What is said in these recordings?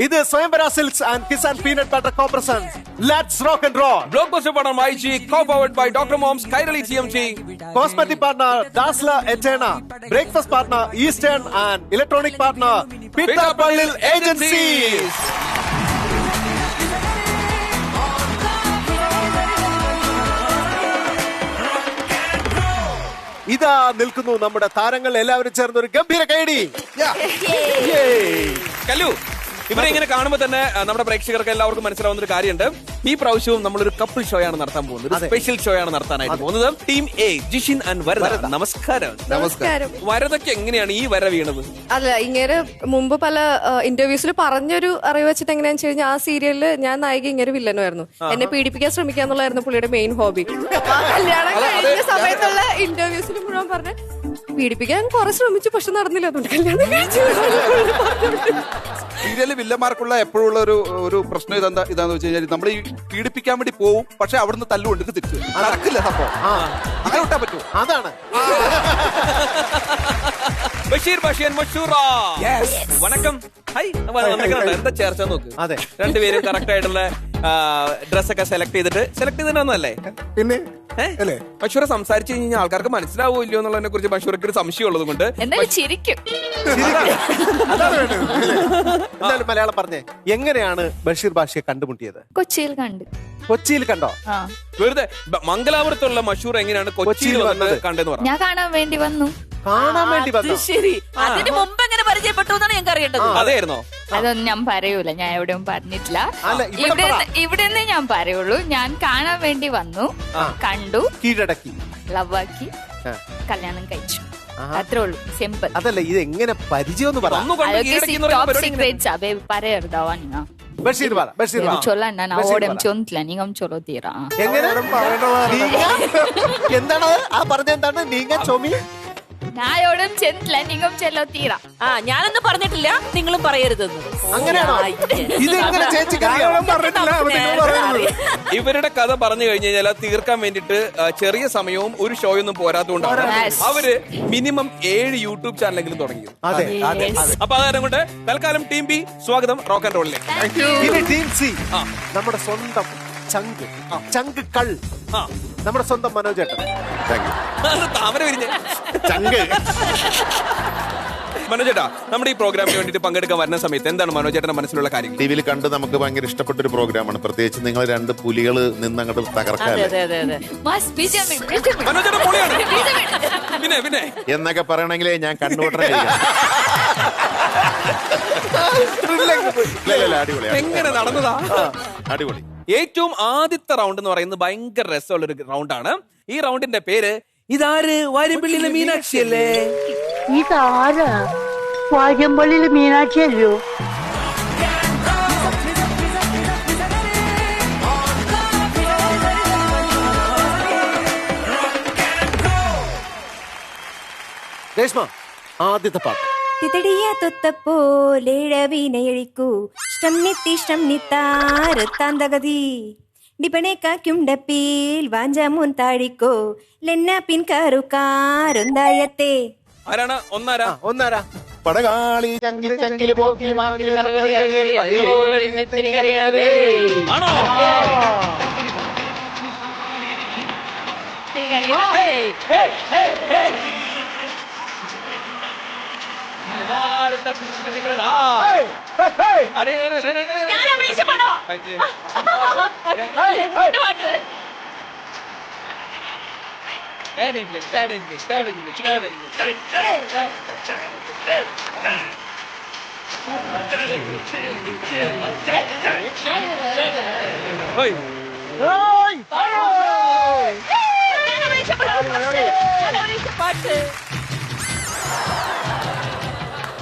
ഇത് Swayamvara silks and Kisan peanut butter corporation. Let's rock and roll. Blockbuster partner myG, co-powered by Dr. Moms, Kairali TMG. Cosmetic partner ഡാസ്ല എറ്റേണ. Breakfast partner eastern and electronic partner Pittappillil agencies. ഇതാ നിൽക്കുന്നു നമ്മുടെ താരങ്ങൾ എല്ലാവരും ചേർന്ന് ഒരു ഗംഭീര കൈയടി. കല്ലു, ഇവരെ ഇങ്ങനെ കാണുമ്പോൾ തന്നെ നമ്മുടെ പ്രേക്ഷകർക്ക് എല്ലാവർക്കും മനസ്സിലാവുന്ന ഒരു കാര്യമുണ്ട്. ഈ പ്രാവശ്യവും നമ്മളൊരു കപ്പിൾ ഷോ ആണ് നടത്താൻ പോകുന്നത്. ഒരു സ്പെഷ്യൽ ഷോ ആണ് നടത്താനായിട്ട് പോകുന്നത്. Team A, Jishin and Varada. നമസ്കാരം. നമസ്കാരം. വരദയ്ക്ക് എങ്ങനെയാണ് ഈ വര വീണത്? അല്ല, ഇങ്ങനെ മുമ്പ് പല ഇന്റർവ്യൂസിൽ പറഞ്ഞൊരു അറിവ് വെച്ചിട്ട് എങ്ങനെയാണെന്ന് വെച്ച് കഴിഞ്ഞാൽ, ആ സീരിയലില് ഞാൻ നായിക ഇങ്ങനെ വില്ലനുമായിരുന്നു. എന്നെ പീഡിപ്പിക്കാൻ ശ്രമിക്കുക എന്നുള്ളായിരുന്നു പുള്ളിയുടെ മെയിൻ ഹോബി. കല്യാണം കഴിഞ്ഞ സമയത്തുള്ള ഇന്റർവ്യൂസിൽ മുഴുവൻ പറഞ്ഞ് പീഡിപ്പിക്കാൻ കുറെ ശ്രമിച്ചു, പക്ഷെ നടന്നില്ല. അതുകൊണ്ട് കല്യാണം കഴിച്ചു. സീരിയല് വില്ലന്മാർക്കുള്ള എപ്പോഴുള്ള ഒരു പ്രശ്നം ഇതാന്ന് വെച്ച് കഴിഞ്ഞാൽ, നമ്മൾ ഈ പീഡിപ്പിക്കാൻ വേണ്ടി പോവും, പക്ഷെ അവിടുന്ന് തല്ലുകൊണ്ട് തിരിച്ചു നടക്കില്ല. സംഭവം അങ്ങനെ വിട്ടാൻ പറ്റൂ. അതാണ് ബഷീർ ബഷീർ മഷൂറ. വണക്കം. എന്താ ചേർച്ച നോക്ക്. അതെ, രണ്ടുപേരും കറക്റ്റ് ആയിട്ടുള്ള ഡ്രസ്സൊക്കെ സെലക്ട് ചെയ്തിട്ടല്ലേ? പിന്നെ മഷൂറ സംസാരിച്ചു കഴിഞ്ഞാൽ ആൾക്കാർക്ക് മനസ്സിലാവോ ഇല്ലയോ എന്നുള്ളതിനെ കുറിച്ച് മഷൂറയ്ക്ക് ഒരു സംശയം ഉള്ളത് കൊണ്ട് എന്തായാലും മലയാളം പറഞ്ഞേ. എങ്ങനെയാണ് ബഷീർ ഭാഷയെ കണ്ടുമുട്ടിയത്? കൊച്ചിയിൽ കണ്ടു. കൊച്ചിയിൽ കണ്ടോ? വെറുതെ മംഗലാപുരത്തുള്ള മഷൂർ എങ്ങനെയാണ് കൊച്ചിയിൽ വന്നത് കണ്ടെന്ന് പറഞ്ഞു? ഞാൻ കാണാൻ വേണ്ടി വന്നു. ശരി, അതിന് മുമ്പ് എങ്ങനെ പരിചയപ്പെട്ടു എന്നാണ് ഞങ്ങൾക്ക് അറിയേണ്ടത്. അതായിരുന്നോ? അതൊന്നും ഞാൻ പറയൂല, ഞാൻ എവിടെയും പറഞ്ഞിട്ടില്ല. ഇവിടെ ഞാൻ പറയുള്ളൂ. ഞാൻ കാണാൻ വേണ്ടി വന്നു, കണ്ടു, കീഴടക്കി, ലവാക്കി, കല്യാണം കഴിച്ചു. അത്രേ ഉള്ളൂ, സിമ്പിൾ. അതല്ല, ഇത് എങ്ങനെ പരിചയം എന്ന് പറയരുതാവാ. ബഷീർ ചൊല്ല ഞാൻ ഓടം ചൊന്നില്ല, നീങ്ങം ചൊല്ലോ തീരാ. എന്താണ് ആ പറഞ്ഞെന്താണ്? നീങ്ങ ചൊമി ഞായോടും ചെന്നില്ല, നീങ്ങം ചൊല്ലോ തീരാ. ഞാനൊന്നും പറഞ്ഞിട്ടില്ല, നിങ്ങളും പറയരുതെന്ന്. അങ്ങനെയാണോ? ഇതെങ്ങനെ ചേച്ചി ഇവരുടെ കഥ പറഞ്ഞു കഴിഞ്ഞു കഴിഞ്ഞാൽ തീർക്കാൻ വേണ്ടിട്ട് ചെറിയ സമയവും ഒരു ഷോയൊന്നും പോരാത്തതുകൊണ്ടാണ് അവര് മിനിമം 7 യൂട്യൂബ് ചാനലെങ്കിലും തുടങ്ങിയത്. അപ്പൊ അതാരം കൊണ്ട് തൽക്കാലം ടീം ബി സ്വാഗതം റോക്ക് ആൻഡ് റോളിലേക്ക്. ടീം സി നമ്മുടെ സ്വന്തം ചങ്ക് കൾ, നമ്മുടെ സ്വന്തം മനോജേട്ടൻ. താമര വിരിഞ്ഞ മനോജേട്ടാ, നമ്മുടെ ഈ പ്രോഗ്രാമിന് വേണ്ടിട്ട് പങ്കെടുക്കാൻ വരുന്ന സമയത്ത് എന്താണ് മനോജേട്ടന്റെ മനസ്സിലുള്ള കാര്യം? ടിവിയിൽ കണ്ട് നമുക്ക് ഭയങ്കര ഇഷ്ടപ്പെട്ട ഒരു പ്രോഗ്രാമാണ്. പ്രത്യേകിച്ച് നിങ്ങൾ 2 പുലികള് നിന്ന് അങ്ങോട്ട് തകർക്കാല്ലേ പിന്നെ എന്നൊക്കെ പറയണെങ്കിലേ ഞാൻ കണ്ണുകൊട്ട എങ്ങനെ നടന്നതാ? അടിപൊളി. ഏറ്റവും ആദ്യത്തെ റൗണ്ട് എന്ന് പറയുന്നത് ഭയങ്കര രസമുള്ള ഒരു റൗണ്ടാണ്. ഈ റൗണ്ടിന്റെ പേര് ഇതാര് വാര്യമ്പള്ളിയിലെ മീനാക്ഷി അല്ലേ? ഇതാരാ വാര്യമ്പള്ളിയിലെ മീനാക്ഷി അല്ലോ? രേഷ്മ, ആദ്യത്തെ പാട്ട്. തിതടിയ തൊത്തപ്പോലെഴവിനയഴിക്കൂ ഷ്ടം നിത്താരത്താന്തകതി ഡിപണേക്കാക്കുണ്ടപ്പീൽ വാഞ്ചാമൂൻ താഴിക്കോ ലെന്ന പിൻ കാറുകാരൊന്തായത്തെ. ആരാണ് ഒന്നാരാ? പടകാളി ആണോ?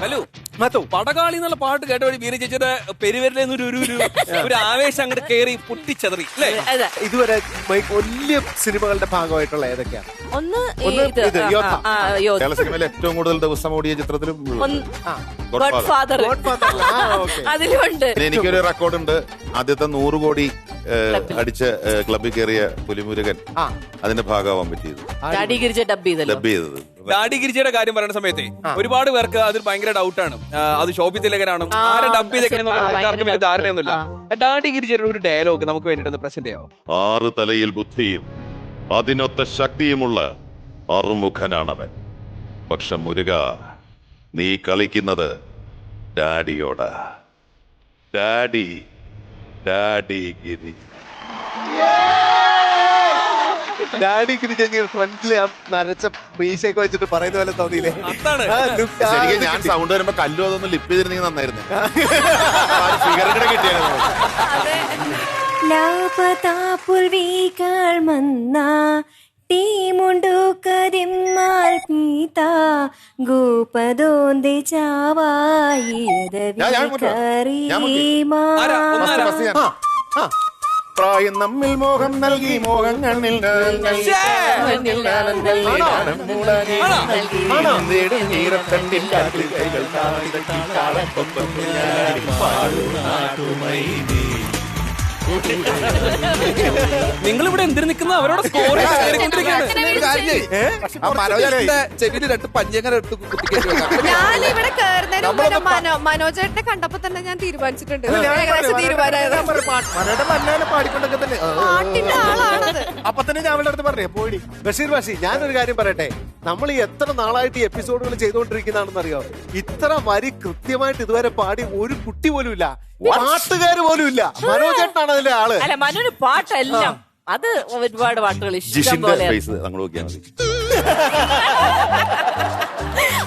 ഹലോ പടകാളി എന്നുള്ള പാട്ട് കേട്ട വഴി വീര ചേച്ചിയുടെ പെരുവരിൽ ഒരു ആവേശം അങ്ങോട്ട് കേറി പൊട്ടിച്ചതറി അല്ലേ? ഇതുവരെ വലിയ സിനിമകളുടെ ഭാഗമായിട്ടുള്ള ഏതൊക്കെയാണ്? ഒന്ന് ഏറ്റവും കൂടുതൽ ദിവസം ഓടിയ ചിത്രത്തിലും അതിലുണ്ട്. എനിക്കൊരു റെക്കോർഡുണ്ട്. ആദ്യത്തെ 100 കോടി അടിച്ച് ക്ലബിൽ കയറിയ പുലിമുരുകൻ അതിന്റെ ഭാഗമാവാൻ പറ്റിയത്, ഡബ് ചെയ്തത്. ഡാഡി ഗിരിജയുടെ കാര്യം പറയുന്ന സമയത്തെ ഒരുപാട് പേർക്ക് അതിൽ ഭയങ്കര ഡൗട്ടാണ്. അത് ശോഭി തിലകനാണ്, ആരെ ഡബ് ചെയ്തേക്കണെന്നുള്ള ധാരണയൊന്നുമില്ല. ഡാഡി ഗിരിജയുടെ ഒരു ഡയലോഗ് നമുക്ക് വേണ്ടിയിട്ട് പ്രസന്റ് ചെയ്യാമോ? 6 തലയിൽ ബുദ്ധിയും അതിനൊത്ത ശക്തിയുമുള്ള അറുമുഖനാണവൻ. പക്ഷെ മുരുക, നീ കളിക്കുന്നത് ഡാഡിയോടാ. ഡാഡി ഗിരി. ഡാഡി ഫ്രണ്ടിൽ നരച്ച മീശയൊക്കെ വെച്ചിട്ട് പറയുന്ന പോലെ തോന്നിയില്ലേ? ശരിക്കും ഞാൻ സൗണ്ട് വരുമ്പോ കല്ലു അതൊന്നും ലിപ്പ് ചെയ്തിരുന്നെങ്കിൽ നന്നായിരുന്നു. ഫിഗറുടെ കിട്ടിയായിരുന്നു. ലാപതാ പുൽവികൾ മന്ന ടീമുണ്ടു കരിമാൽ പീത ഗോപദോന്തെ പ്രായം നമ്മിൽ മോഹം നൽകി മോഹങ്ങളിൽ നിങ്ങൾ ഇവിടെ എന്തിനു നിൽക്കുന്ന അവരോട് സ്കോർ ചെവിയിൽ 2 പഞ്ചങ്ങനെ എടുത്ത് കുത്തിക്കേറ്റി വെക്കാം. ഞാനിവിടെ കേറുന്നതിന് മുമ്പ് മനോജേട്ടനെ കണ്ടപ്പോ തന്നെ ഞാൻ തീരുമാനിച്ചിട്ടുണ്ട്. പാടിക്കൊണ്ടൊക്കെ തന്നെ പാട്ടിന്റെ ആളാണത്. അപ്പൊ തന്നെ ഞാൻ അവളുടെ അടുത്ത് പറഞ്ഞേ പോയി. ബഷീർ ബാഷി, ഞാനൊരു കാര്യം പറയട്ടെ. നമ്മൾ ഈ എത്ര നാളായിട്ട് ഈ എപ്പിസോഡുകൾ ചെയ്തുകൊണ്ടിരിക്കുന്നതാണെന്ന് അറിയോ? ഇത്ര വരി കൃത്യമായിട്ട് ഇതുവരെ പാടി ഒരു കുട്ടി പോലും ഇല്ല, പാട്ടുകാർ പോലും ഇല്ല. മനോജേട്ടനാണ് അതിലെ ആള്. അല്ല, മനോന് പാട്ടെല്ലാം അത് ഒരുപാട് പാട്ടുകൾ ഇഷ്ടം പോലെ.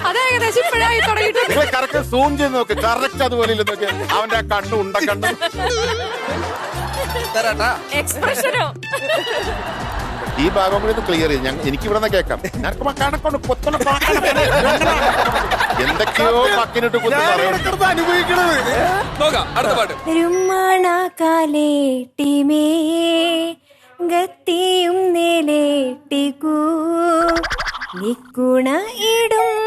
അത് ഏകദേശം ഇപ്പോഴായി തുടങ്ങിയിട്ടുണ്ട്. കറക്റ്റ് സൂം ചെയ്ത് നോക്ക്, കറക്റ്റ് അതുപോലെ ഇല്ലെന്നൊക്കെ. അവന്റെ ആ കണ്ണു ഉണ്ട കണ്ണു എക്സ്പ്രഷനോ ഈ ഭാഗം കൂടി ക്ലിയർ ചെയ്ത് എനിക്ക് ഇവിടെ നിന്ന് കേൾക്കാം. എന്തൊക്കെയോ പക്കിനിട്ട് അനുഭവിക്കണത്. നോക്കാം അടുത്ത പാട്ട്. രുമ്മാണ കാലേട്ടിമേ ഗത്തിയും നേലേട്ടിക്കൂ നിക്കുണ ഇടും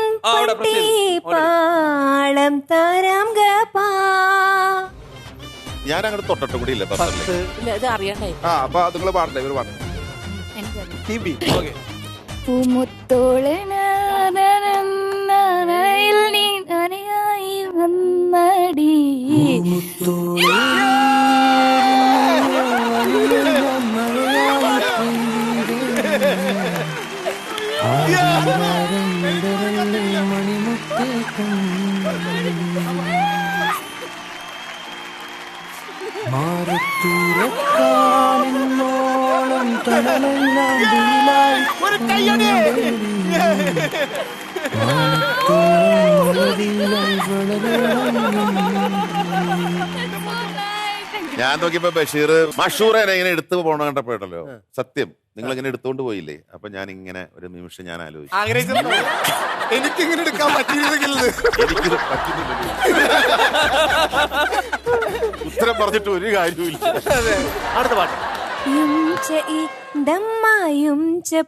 പാളം തരാം ഗപാ. ഞാൻ അങ്ങോട്ട് തൊട്ടിട്ട് കൂടി ഇല്ല. ഇത് അറിയണ്ടേ? അപ്പൊ നിങ്ങൾ പാടണ്ടേ? ഇവര് പാടണം. പൂമുത്തോളനയിൽ നീ നനയായി വന്നടി ഒരു കയ്യടി. ഞാൻ നോക്കിയപ്പോ ബഷീർ മഷൂറേനെ ഇങ്ങനെ എടുത്തു പോണ കണ്ടപ്പോഴല്ലോ, സത്യം നിങ്ങൾ ഇങ്ങനെ എടുത്തോണ്ട് പോയില്ലേ? അപ്പൊ ഞാൻ ഇങ്ങനെ ഒരു നിമിഷം ഞാൻ ആലോചിച്ചു, എനിക്കിങ്ങനെ എടുക്കാൻ പറ്റിയിരുന്നെങ്കിൽ. എനിക്കിത് പറ്റുന്നില്ല. ഉത്തരം പറഞ്ഞിട്ട് ഒരു കാര്യമില്ല. അടുത്ത പാട്ട്.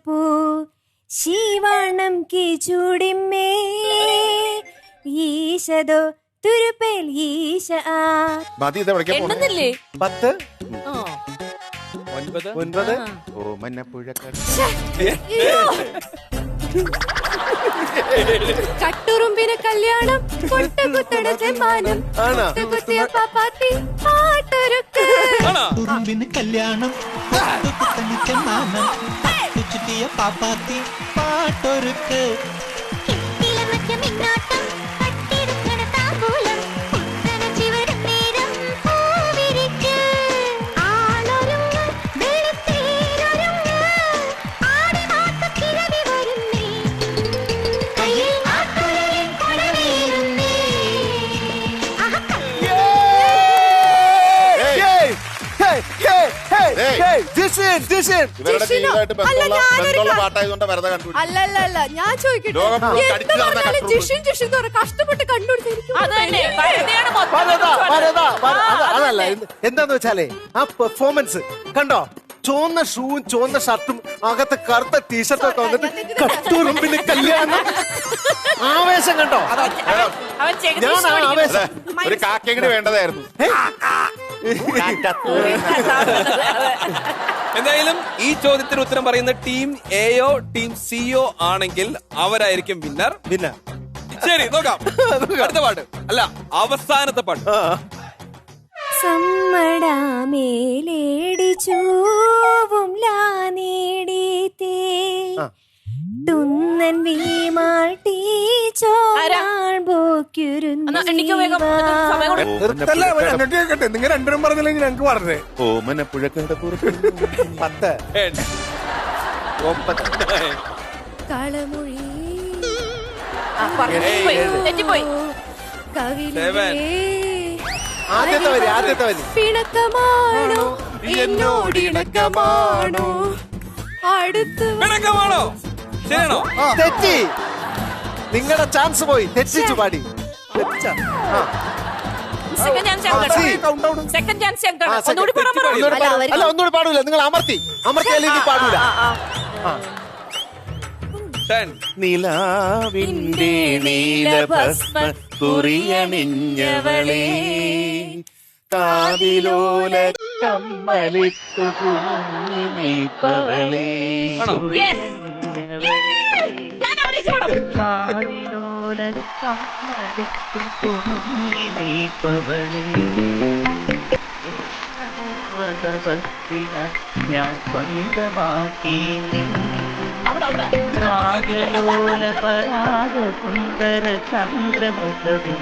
പൂ ശിവാണം കി ചൂടിമേ ഈശദോ തുരുപ്പേൽ ഈശ മതി. ഇത് എവിടേക്കാ പോണേ? 10 9 ഓ മഞ്ഞപ്പുഴക്കാട്. കട്ടുറുമ്പിന് കല്യാണം കൊട്ടുകുത്തട ചെമ്മാനം കുത്തിയ പാപ്പാത്തി പാട്ടൊരുക്ക്. ഉറുമ്പിന് കല്യാണം ചെമ്മാനം ചുറ്റിയ പാപ്പാത്തി പാട്ടൊരുക്ക്. ഇവരുടെ ജീവിതമായിട്ട് ബന്ധമുള്ള പാട്ടായതുകൊണ്ട് വെറുതെ കണ്ടുപിടിച്ചു. അല്ലല്ല ഞാൻ ചോദിക്കട്ടെ, ജിഷിൻ കഷ്ടപ്പെട്ട് കണ്ടുപിടിച്ചു. അതല്ല, എന്താന്ന് വെച്ചാലേ ആ പെർഫോമൻസ് കണ്ടോ? ചുവന്ന ഷൂവും ചുവന്ന ഷർട്ടും അകത്ത് കറുത്ത ടീഷർട്ടും ഒക്കെ വന്നിട്ട് കട്ടുറുമ്പിന് കല്യാണം. ആവേശം കണ്ടോ? ഞാൻ ആ ആവേശം. ഒരു കാക്കയും കൂടി വേണ്ടതായിരുന്നു. എന്തായാലും ഈ ചോദ്യത്തിന് ഉത്തരം പറയുന്ന ടീം എയോ ടീം സിയോ ആണെങ്കിൽ അവരായിരിക്കും വിന്നർ. ശരി, നോക്കാം. അടുത്ത പാട്ട് അല്ല, അവസാനത്തെ പാട്ട്. സമ്മടാമേലേടി ചൂവും ലാനേടിത്തേ തുന്നൻ വീമാട്ടി ചോരാൻ നിങ്ങൾ രണ്ടുപേരും പറഞ്ഞില്ലെങ്കിൽ ഞങ്ങൾക്ക് പറഞ്ഞേ. ഓമനപ്പുഴക്കട 10 കളമൊഴി തെറ്റിപ്പോയി. ആദ്യത്തെ വരി പിണക്കമാണോ എന്നോടിണക്കമാണോ അടുത്ത് പിണക്കമാണോ? ശരിയാണോ? തെറ്റി. നിങ്ങളുടെ ചാൻസ് പോയി. തെറ്റിച്ചു പാടി. സെക്കൻഡ് ചാൻസ് ഒന്നുകൂടി അല്ല, ഒന്നുകൂടി പാടൂല. നിങ്ങൾ അമർത്തി അല്ലെങ്കിൽ പാടൂല. നിലാവിന്റെ നീലഭസ്മ കുറിയണിഞ്ഞവളേ കാതിലോല കമ്മലിട്ടു കുഞ്ഞിപ്പവളേ കാതിലോല കമ്മലിട്ടു കുഞ്ഞിപ്പവളേ ഞാൻ സ്വന്തമാക്കി രാഗലോല പരാഗ സുന്ദര ചന്ദ്രമുഖവിളെ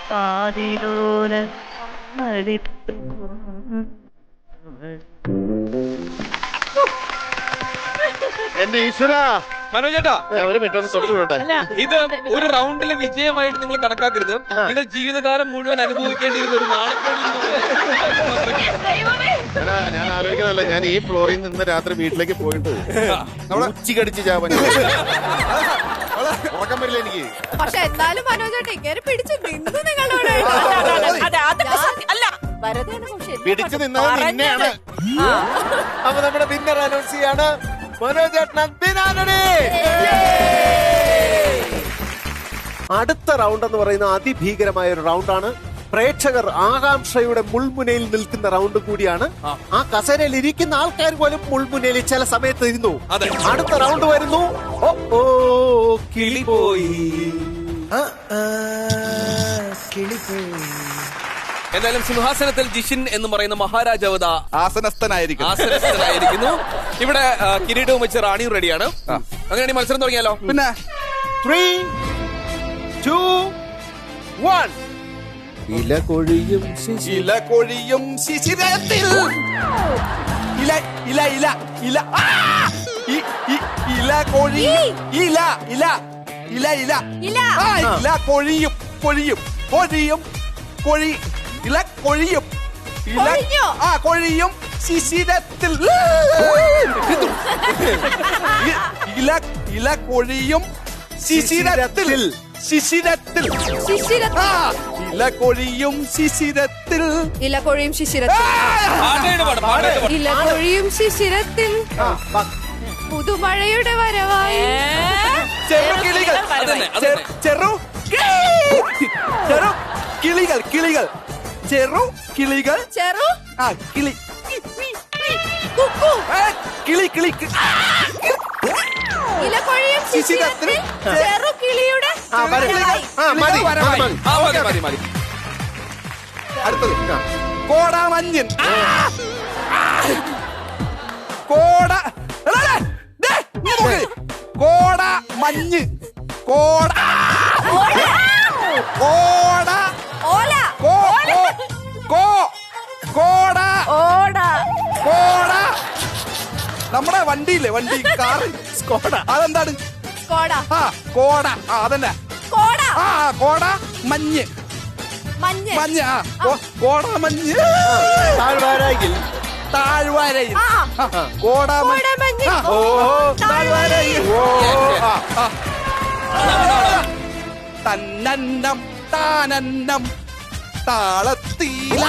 കാതിലോല മരിത്തു. എന്റെ ഈശ്വര മനോജേട്ടാ, ഒരു മിനിറ്റ് ഒന്ന് തൊട്ടു വിടട്ടെ. ഇത് ഒരു റൗണ്ടിലെ വിജയമായിട്ട് നിങ്ങൾ കണക്കാക്കരുത്. നിങ്ങൾ ജീവിതകാലം മുഴുവൻ അനുഭവിക്കേണ്ടിയിരുന്ന ഒരു ഞാൻ ആലോചിക്കുന്നല്ല, ഞാൻ ഈ ഫ്ലോറിൽ നിന്ന് രാത്രി വീട്ടിലേക്ക് പോയിട്ട് ഉച്ചക്കടിച്ച് ചാവാൻ ഉറക്കം വരില്ല എനിക്ക്. പക്ഷെ എന്നാലും മനോജേട്ടാ ഇങ്ങനെ പിടിച്ചു നിന്നു നിങ്ങളുടെ പിടിച്ചു നിന്നത് നിന്നെയാണ്. അപ്പൊ നമ്മുടെ വിന്നർ അനൗൺസ് ചെയ്യാണ് മനോജേട്ടൻ. അടുത്ത റൗണ്ട് എന്ന് പറയുന്ന അതിഭീകരമായ ഒരു റൗണ്ടാണ്. പ്രേക്ഷകർ ആകാംക്ഷയുടെ മുൾമുനയിൽ നിൽക്കുന്ന റൗണ്ട് കൂടിയാണ്. ആ കസേരയിൽ ഇരിക്കുന്ന ആൾക്കാർ പോലും മുൾമുനയിൽ ചില സമയത്ത് ഇരുന്നു. അടുത്ത റൗണ്ട് വരുന്നു. ഓ കിളി പോയി. എന്തായാലും സിംഹാസനത്തിൽ ജിഷിൻ എന്ന് പറയുന്ന മഹാരാജാവത ആസനസ്ഥനായിരിക്കുന്നു. ഇവിടെ കിരീടവും വെച്ച് റാണിയും റെഡിയാണ്. അങ്ങനെയാണെങ്കിൽ മത്സരം തുടങ്ങിയാലോ? പിന്നെ 3, 2, 1. ഇല കൊഴിയും ശിശിരത്തിൽ ഇല ഇല ഇല ഇല ഇല കൊഴിയും ഇല ഇല ഇല ഇല ഇല കൊഴിയും കൊഴിയും കൊഴിയും കൊഴി ഇല കൊഴിയും ഇല കൊഴിയും ശിശിരത്തിൽ ഇല ഇല കൊഴിയും ശിശിരത്തിൽ ശിശിരത്തിൽ ഇല കൊഴിയും ശിശിരത്തിൽ ഇല കൊഴിയും ശിശിരത്തിൽ ഇല കൊഴിയും ശിശിരത്തിൽ പുതുമഴയുടെ വരവായി ചെറുകിളികൾ ചെറു കിളികൾ കിളികൾ ചെറു കിളികൾ ചെറു കിളി കിളി കിളി ഇല കൊഴിയും ശിശിരത്തിൽ ചെറു കിളിയുടെ അടുത്തത് കോടാമഞ്ഞൻ കോട കോട മഞ്ഞ് കോട കോട ഓല കോട ഓട കോട നമ്മുടെ വണ്ടിയില്ലേ വണ്ടി കാർ സ്കോഡ അതെന്താണ് കോട കോട അതന്നെ കോട കോട മഞ്ഞ് മഞ്ഞ് മഞ്ഞ് കോട മഞ്ഞ് താഴ്വാരയിൽ താഴ്വാരയിൽ കോട മഞ്ഞ് താഴ്വാരയിൽ തന്നന്നം താനന്നം താളത്തീല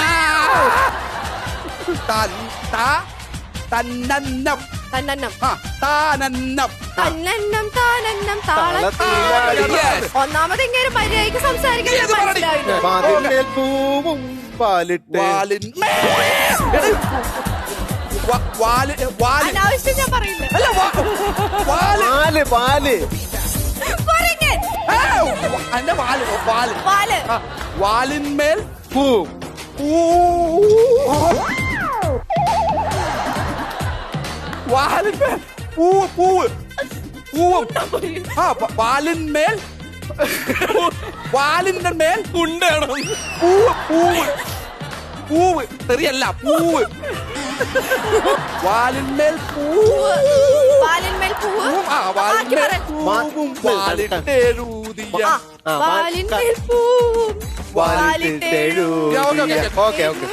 തന്നന്നം തന്നന്നം താനന്നം തന്നന്നം താൻ താനന്നം ഒന്നാമത് ഇങ്ങനെ മര്യാദയ്ക്ക് സംസാരിക്കാൻ മനസ്സിലാവില്ല. വാലിന്മേൽ പൂവും പാലിട്ട് അനാവശ്യം ഞാൻ പറയില്ല. പാല് പാല് കുരങ്ങൻ. വാല്. വാലിന്മേൽ പൂ വാലിന്മേൽ പൂവ് പൂവ് പൂവും വാലിന്മേൽ വാലിന്റെ മേൽ ഉണ്ടാണോ പൂവ് പൂവ് പൂവ് തെറിയല്ല പൂവ് വാലിന്മേൽ പൂവ് വാലിന്മേൽ പൂവ്. വാലിന്മേൽ പൂവും വാലിട്ടെഴുതിയ വാലിന്മേൽ പൂവും വാലിട്ടെഴുതിയ. ഓക്കെ ഓക്കെ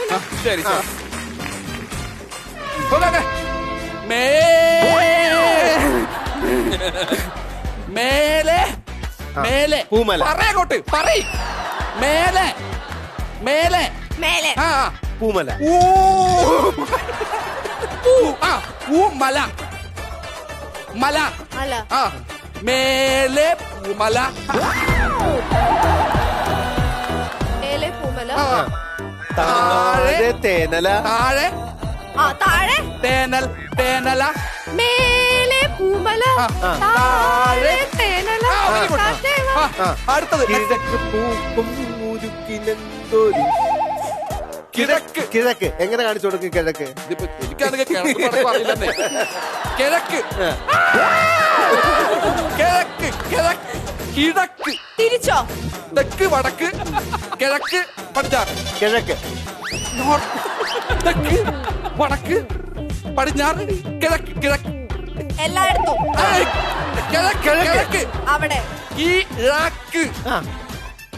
ശരി ശരി മേലെ മേലെ പൂമല. പറയങ്ങോട്ട് പറയ് മേലെ മേലെ മേലെ ആ പൂമല പൂമല മല അല്ല ആ മേലെ പൂമല മേലെ പൂമല. താഴെ തേനല താഴെ താഴെ തേനൽ തേനല മേലെ പൂമല താഴെ തേനല. അടുത്തത് കിഴക്ക് പൂക്കും മുരുക്കിനെന്തൊരു കിഴക്ക് കിഴക്ക് എങ്ങനെ കാണിച്ചു കൊടുക്കും കിഴക്ക്? എനിക്കതൊക്കെ അറിയില്ലെന്നേ കിഴക്ക് കിഴക്ക് കിഴക്ക് കിഴക്ക് തിരിച്ചോ? തെക്ക് വടക്ക് കിഴക്ക് പടിഞ്ഞാറ് കിഴക്ക് തെക്ക് വടക്ക് പടിഞ്ഞാറ് കിഴക്ക് കിഴക്ക് എല്ലായിടത്തും കിഴക്ക് കിഴക്ക് അവിടെ കിഴക്ക്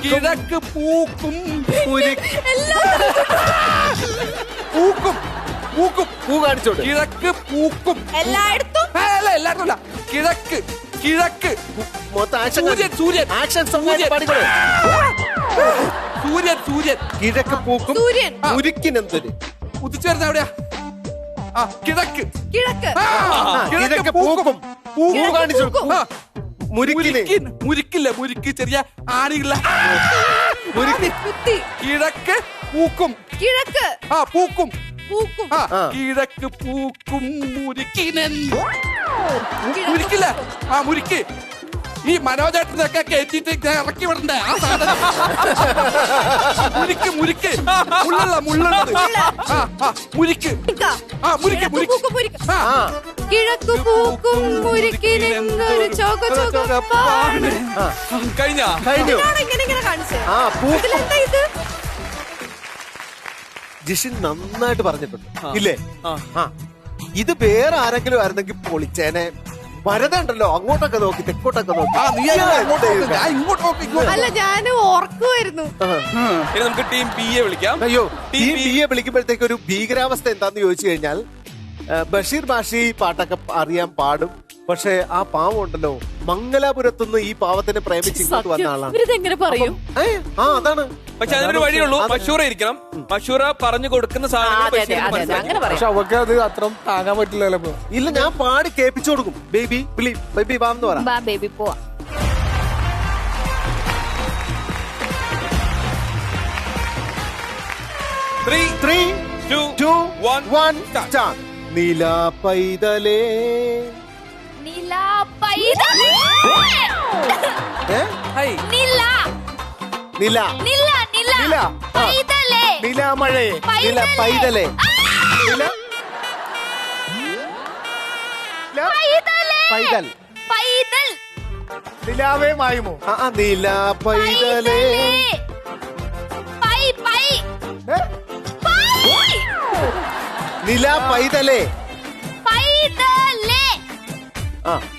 കിഴക്ക് പൂക്കും പൂക്കും പൂക്കും പൂ കാണിച്ചോട്. കിഴക്ക് പൂക്കും എല്ലായിടത്തും അല്ല എല്ലായിടത്തും അല്ല കിഴക്ക് കിഴക്ക് മൊത്തം ആക്ഷൻ സൂര്യൻ സൂര്യൻ ആക്ഷൻ സോങ് പാടിക്കോളൂ. സൂര്യൻ സൂര്യൻ കിഴക്ക് പൂക്കും സൂര്യൻ മുരുക്കിനെന്തൊരു ഉദിച്ചു വരുന്ന എവിടെയാ ആ കിഴക്ക് കിഴക്ക് കിഴക്ക് പൂക്കും പൂ കാണിച്ചു മുരുക്കിന് മുരിക്കില്ല മുരിക്ക് ചെറിയ ആണികള കുത്തി കിഴക്ക് പൂക്കും കിഴക്ക് പൂക്കും പൂക്കും കിഴക്ക് പൂക്കും മുരിക്കില്ല മുരിക്ക് ഈ മനോജേട്ടനൊക്കെ കയറ്റിട്ട് ഇറക്കി വിടണ്ടേ ആ സാധനം മുരിക്ക് മുരിക്ക് മുള്ളുള്ള മുള്ളുള്ളത് മുരിക്ക് മുരിക്ക് മുരിക്ക് കിഴക്ക് പൂക്കും മുരിക്കിനെന്നൊരു ചോക ചോകപ്പാണ്. കഴിഞ്ഞോ കഴിഞ്ഞു. ഇങ്ങനെ കാണിച്ചേ. ആ പൂ ഇതിലെന്താ ഇത്? ജിഷിൻ നന്നായിട്ട് പറഞ്ഞിട്ടുണ്ട് ഇല്ലേ? ഇത് വേറെ ആരെങ്കിലും ആയിരുന്നെങ്കിൽ പൊളിച്ചേനെ. വരതുണ്ടല്ലോ അങ്ങോട്ടൊക്കെ നോക്കി തെക്കോട്ടൊക്കെ നോക്കി. അല്ല ഞാൻ ഓർക്കുമായിരുന്നു. ഇനി നമുക്ക് ടീം ബി എ വിളിക്കാം. അയ്യോ ടീം ബിയെ വിളിക്കുമ്പോഴത്തേക്ക് ഒരു ഭീകരാവസ്ഥ എന്താന്ന് ചോദിച്ചു കഴിഞ്ഞാൽ ബഷീർ ബാഷി പാട്ടൊക്കെ അറിയാൻ പാടും. പക്ഷെ ആ പാവം ഉണ്ടല്ലോ മംഗലാപുരത്തുനിന്ന് ഈ പാവത്തിനെ പ്രേമിച്ച് ഇങ്ങോട്ട് വന്ന ആളാണ്. ഇവരിതെങ്ങനെ പറയും? അതാണ്. പക്ഷെ അതിനൊരു വഴിയുള്ളൂ. മഷൂറ ഇരിക്കണം. മഷൂറ പറഞ്ഞു കൊടുക്കുന്ന സാധനങ്ങൾ പക്ഷെ അവർക്ക് അത് അത്ര താങ്ങാൻ പറ്റില്ലല്ലോ. ഇല്ല ഞാൻ പാടി കേൾപ്പിച്ചു കൊടുക്കും. ബേബി ബേബി വാന്ന് പറ. ബേബി പോവാ. 3, 2, 1 സ്റ്റാർട്ട്. നില പൈതലേ നില പൈതലേ നില നില നില നില നില പൈതലേ നിലാമഴേ നില പൈതലേ നില പൈതൽ പൈതൽ നിലാവേ മായുമോ? നില പൈതലേ പൈ പൈ നില പൈതലേ പൈതലേ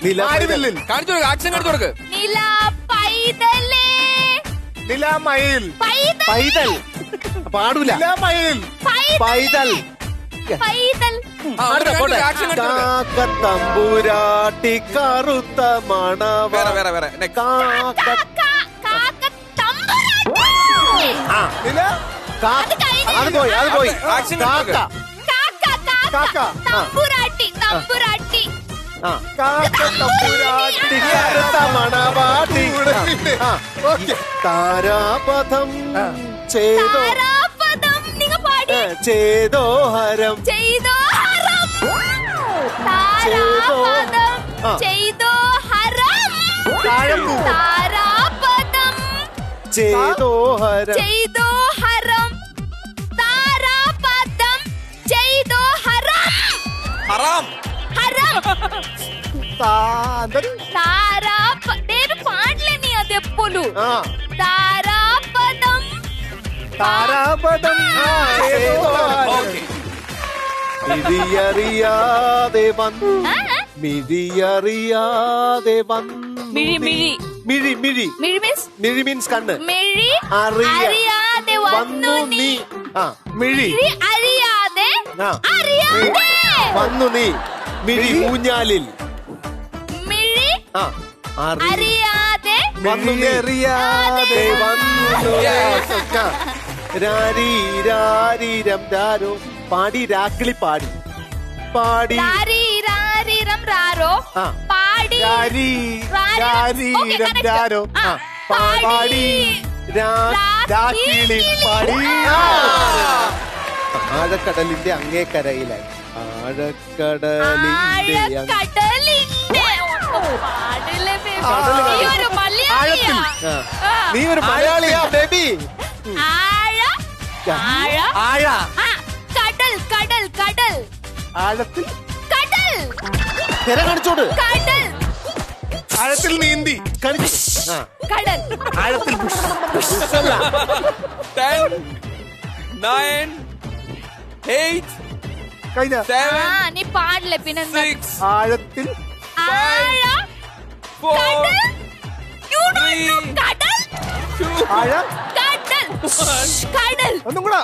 നില പൈതൽ കാണിച്ചു കൊടുക്ക്. ആക്ഷൻ കാണിച്ചു കൊടുക്ക്. നില പൈതലേ നിലാമയിൽ പൈതൽ പാടൂല. നിലാമയിൽ പൈതൽ പൈതൽ തമ്പുരാട്ടി കറുത്ത മണവ വേറെ വേറെ അത് പോയി ആക്ഷൻ കാക്ക തമ്പുരാട്ടി തമ്പുരാട്ടി കാക്ക തമ്പുരാട്ടി കറുത്ത മണവാട്ടി താരാപഥം ചേതോ താരാപഥം നിങ്ങൾ പാടി ചേതോഹരം ചെയ്തോഹരം താരാപഥം ചെയ്തോഹരം താരാപഥം ചേതോഹരം ചെയ്തോഹരം താരാപഥം ചെയ്തോഹരം ഹറാം ഹരം പാടില്ല നീ അതെപ്പോലു താരാപഥം താരാപഥം ഓക്കെ മിഴിയറിയാതെ വന്നു മിഴിയറിയാതെ വന്നു മിഴി മിഴി മിഴി മിഴി മിഴി മീൻസ് മിഴി മീൻസ് കണ്ണ് മിഴി അറിയാതെ വന്നു നീ മിഴി മിഴി അറിയാതെ ആ. അറിയാതെ വന്നു നീ മിഴി ഊഞ്ഞാലിൽ മിഴി ആ അറിയാതെ മിഴിയറിയാതെ വന്നു രാരീരാരീരം രാരോ പാടി രാക്കിളി പാടി പാടി രാരീരാരീരം രാരോ ആ. പാടി രാരീരം രാരോ ആ പാടി രാക്കിളി പാടി ആഴക്കടലിന്റെ അങ്ങേക്കരയിലായി ആഴക്കടലിന്റെ ആഴക്കടലിന്റെ പാടില്ല baby. നീ ഒരു മലയാളിയാ. ആ. നീ ഒരു മലയാളിയാ ബേബി ആഴ ആഴ ആഴ ആ, കടൽ കടൽ കടൽ ആഴത്തിൽ കടൽ തിര കാണിച്ചോട് കടൽ ആഴത്തിൽ നീന്തി കടൽ കടൽ ആഴത്തിൽ 10 9 8 കഴിഞ്ഞ 7 ആ നീ പാടില്ല പിന്നെ 6 ആഴത്തിൽ ആഴ 4 കടൽ You don't know 3 കടൽ 2 ആഴ കടൽ കടൽ ഒന്നും കൂടെ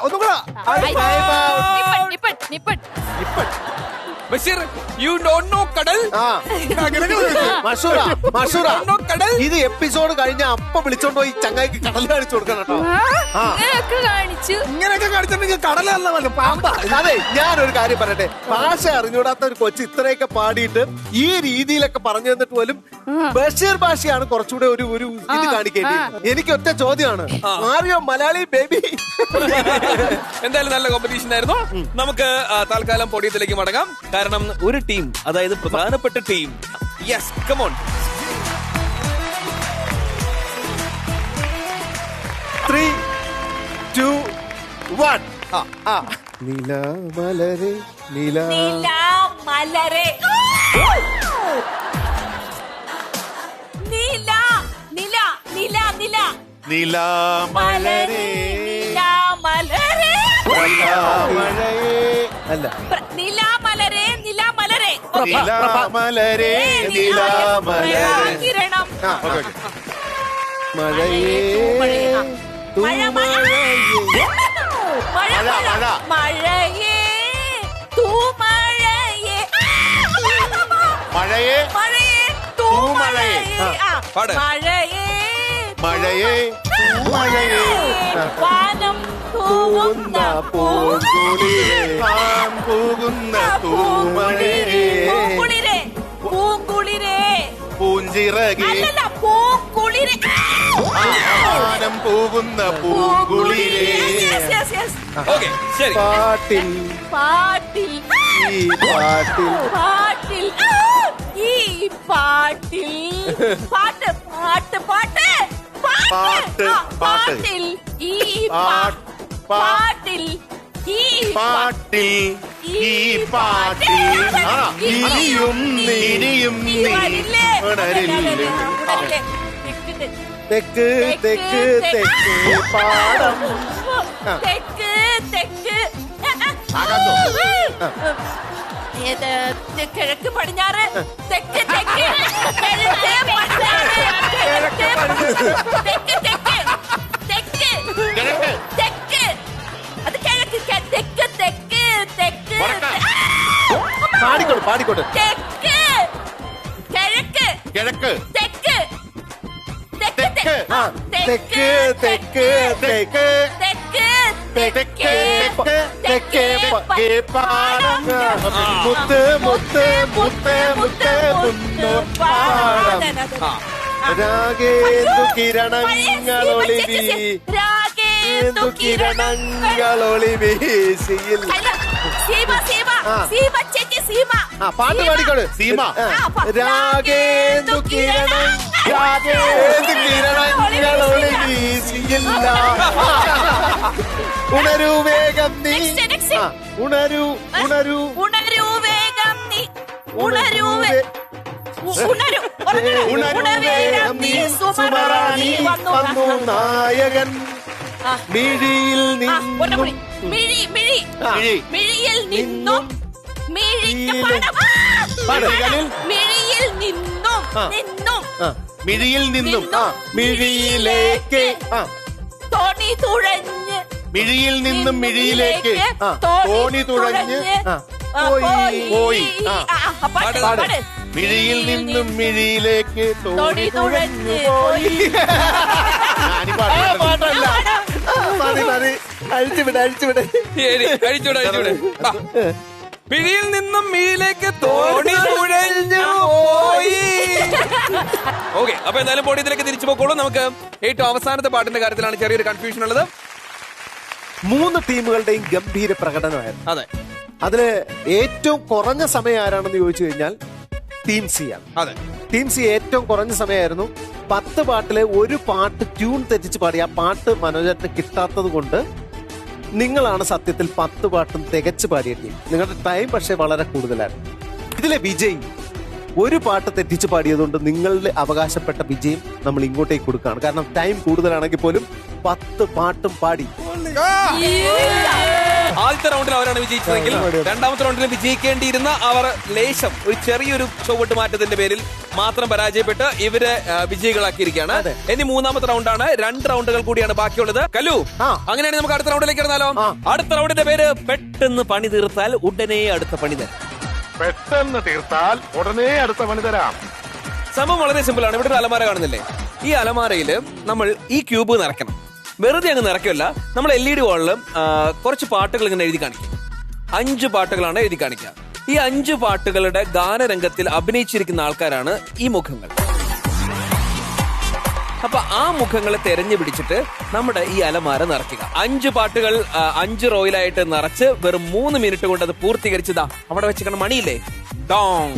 നിപ്പട്ട് ബഷീർ യു ഡോണ്ട് നോ കടൽ മഷൂറ Don't know കടൽ ഇത് എപ്പിസോഡ് കഴിഞ്ഞ അപ്പ വിളിച്ചോണ്ട് പോയി ചങ്ങായിക്ക് കടൽ കാണിച്ചു കൊടുക്കണം കേട്ടോ ആ. ഇങ്ങനെയൊക്കെ കാണിച്ചു ഇങ്ങനെയൊക്കെ കാണിച്ചിട്ടുണ്ടെങ്കിൽ കടലല്ല പാമ്പ അതെ ഞാനൊരു കാര്യം പറയട്ടെ ഭാഷ അറിഞ്ഞൂടാത്ത ഒരു കൊച്ചു ഇത്രയൊക്കെ പാടിയിട്ട് ഈ രീതിയിലൊക്കെ പറഞ്ഞു തന്നിട്ട് പോലും ബഷീർ ഭാഷയാണ് കുറച്ചുകൂടെ ഒരു ഇത് കാണിക്കേണ്ടത് എനിക്ക് ഒറ്റ ചോദ്യമാണ് ആറിയോ മലയാളി ബേബി എന്തായാലും നല്ല കോമ്പറ്റീഷൻ ആയിരുന്നു നമുക്ക് തൽക്കാലം പൊടിയത്തിലേക്ക് മടങ്ങാം കാരണം ഒരു ടീം അതായത് പ്രധാനപ്പെട്ട ടീം യെസ് കമോൺ 3 2 1 നിലാമലരെ മലരെ നില നില നില നില നിലാമലരെ മലരെ അല്ല നിലാമലരെ നിലാമലരെ നിലാമലരെ നിലാമലരെ കിരണം മഴയേ മഴ തൂമഴയേ മഴ മഴ മഴയേ തൂമഴയേ മഴയെ മഴയേ തൂമഴയേ പാട്. മഴയേ മഴയെ മഴയേ വാനം തൂവുന്ന പോകുന്ന തൂമഴയെ പൂങ്കുളിരേ പൂങ്കുളിരേ പൂഞ്ചിറകെ അല്ലല്ല പൂങ്കുളിരേ ആനം പോകുന്ന പൂങ്കുളിരേ ഓക്കെ ശരി പാട്ടിൽ പാട്ടിൽ ഈ പാട്ടിൽ പാട്ടിൽ ഈ പാട്ടിൽ പാട്ട് പാട്ട് പാട്ട് പാട്ട്, പാട്ടിൽ ഈ പാട്ടിൽ ഈ പാട്ടിൽ ഈ പാട്ടിൽ ഇനിയും ഇനിയും വരില്ലേ? ഉണരില്ലേ ഉണരില്ലേ? തെക്ക് തെക്ക് തെക്ക് പാടം തെക്ക് തെക്ക് ഏത് കിഴക്ക് പടിഞ്ഞാറ് തെക്ക് തെക്ക് കിഴക്ക് പടിഞ്ഞാറ് കിഴക്ക് തെക്ക് തെക്ക് തെക്ക് തെക്ക് അത് കിഴക്ക് തെക്ക് തെക്ക് തെക്ക് പാടിക്കോട്ട് തെക്ക് കിഴക്ക് കിഴക്ക് തെക്ക് തെക്ക് തെക്ക് തെക്ക് തെക്ക് തെക്ക് തെക്ക് തെക്ക് പാടം മുത്ത് മുത്ത് മുത്ത് മുത്ത് മുത്ത് പാടം രാഗേന്ദു കിരണങ്ങളൊളിവി രാഗേന്ദു കിരണങ്ങളൊളിവി പാട്ട് പാടിക്കോളൂ. സീമ. രാഗേന്ദു കിരണങ്ങളൊളിവി ഉണരൂ വേഗം നീ. ഉണരൂ ഉണരൂ ഉണരൂ വേഗം നീ. ഉണരൂ ഉണരൂ നീ. സുമറാണി വന്നു നായകൻ മിഴിയിൽ നിന്നും മിഴിയിൽ നിന്നും മിഴിയിൽ നിന്നും മിഴിയിലേക്ക് തോണി തുഴഞ്ഞ് മിഴിയിൽ നിന്നും മിഴിയിലേക്ക് തോണി തുഴഞ്ഞ് പോയി. മിഴിയിൽ നിന്നും മിഴിയിലേക്ക് തോണി തുഴഞ്ഞ് പോയി. പാട്ടല്ല. മതി മതി, അഴിച്ചുവിട് അഴിച്ചുവിട്. അഴിച്ചുവിട്. മിഴിയിൽ നിന്നും മിഴിയിലേക്ക് തോണി തുഴഞ്ഞു പോയി. ഓക്കെ, അപ്പൊ എന്തായാലും ബോഡിയിലേക്ക് തിരിച്ചു പോക്കോളൂ. നമുക്ക് ഏറ്റവും അവസാനത്തെ പാട്ടിന്റെ കാര്യത്തിലാണ് ചെറിയൊരു കൺഫ്യൂഷൻ ഉള്ളത്. 3 ടീമുകളുടെയും ഗംഭീര പ്രകടനമായിരുന്നു. അതെ, അതില് ഏറ്റവും കുറഞ്ഞ സമയം ആരാണെന്ന് ചോദിച്ചു കഴിഞ്ഞാൽ ടീം സി ആണ്. അതെ, ടീം സി ഏറ്റവും കുറഞ്ഞ സമയമായിരുന്നു. 10 പാട്ടിലെ ഒരു പാട്ട് ട്യൂൺ തെറ്റിച്ച് പാടി ആ പാട്ട് മനോജേട്ടന് കിട്ടാത്തത് കൊണ്ട് നിങ്ങളാണ് സത്യത്തിൽ 10 പാട്ടും തികച്ചു പാടിയ ടീം. നിങ്ങളുടെ ടൈം പക്ഷേ വളരെ കൂടുതലായിരുന്നു. ഇതിലെ വിജയ് ഒരു പാട്ട് തെറ്റിച്ച് പാടിയതുകൊണ്ട് നിങ്ങളുടെ അവകാശപ്പെട്ട വിജയം നമ്മൾ ഇങ്ങോട്ടേക്ക് കൊടുക്കുകയാണ്. കാരണം ടൈം കൂടുതലാണെങ്കിൽ പോലും 10 പാട്ടും പാടി. ആദ്യത്തെ റൗണ്ടിൽ അവരാണ് വിജയിച്ചതെങ്കിൽ രണ്ടാമത്തെ റൗണ്ടിൽ വിജയിക്കേണ്ടിയിരുന്ന അവർ ലേശം ഒരു ചെറിയൊരു ചുവട്ട് മാറ്റത്തിന്റെ പേരിൽ മാത്രം പരാജയപ്പെട്ട് ഇവരെ വിജയികളാക്കിയിരിക്കുകയാണ്. ഇനി 3ാമത്തെ റൗണ്ടാണ്. 2 റൗണ്ടുകൾ കൂടിയാണ് ബാക്കിയുള്ളത്. കല്ലു, അങ്ങനെയാണെങ്കിൽ നമുക്ക് അടുത്ത റൗണ്ടിലേക്ക് ഇറങ്ങാലോ. അടുത്ത റൗണ്ടിന്റെ പേര് പെട്ടെന്ന് പണി തീർത്താൽ ഉടനെ അടുത്ത പണി തരാം. പെട്ടെന്ന് തീർത്താൽ ഉടനെ അടുത്ത പണി തരാം. സംഭവം വളരെ സിമ്പിൾ ആണ്. ഇവിടെ ഒരു അലമാര കാണുന്നില്ലേ? ഈ അലമാരയില് നമ്മൾ ഈ ക്യൂബ് നിറയ്ക്കണം. വെറുതെ അങ്ങ് നിറയ്ക്കല്ല, നമ്മൾ LED വാളിലും കുറച്ച് പാട്ടുകൾ ഇങ്ങനെ എഴുതി കാണിക്കും. 5 പാട്ടുകളാണ് എഴുതി കാണിക്കുക. ഈ 5 പാട്ടുകളുടെ ഗാനരംഗത്തിൽ അഭിനയിച്ചിരിക്കുന്ന ആൾക്കാരാണ് ഈ മുഖങ്ങൾ. അപ്പൊ ആ മുഖങ്ങളെ തെരഞ്ഞു പിടിച്ചിട്ട് നമ്മുടെ ഈ അലമാര നിറയ്ക്കുക. 5 പാട്ടുകൾ 5 റോയിലായിട്ട് നിറച്ച് വെറും 3 മിനിറ്റ് കൊണ്ട് അത് പൂർത്തീകരിച്ചതാ അവിടെ വെച്ചിരിക്കുന്ന മണിയില്ലേ, ഡോങ്.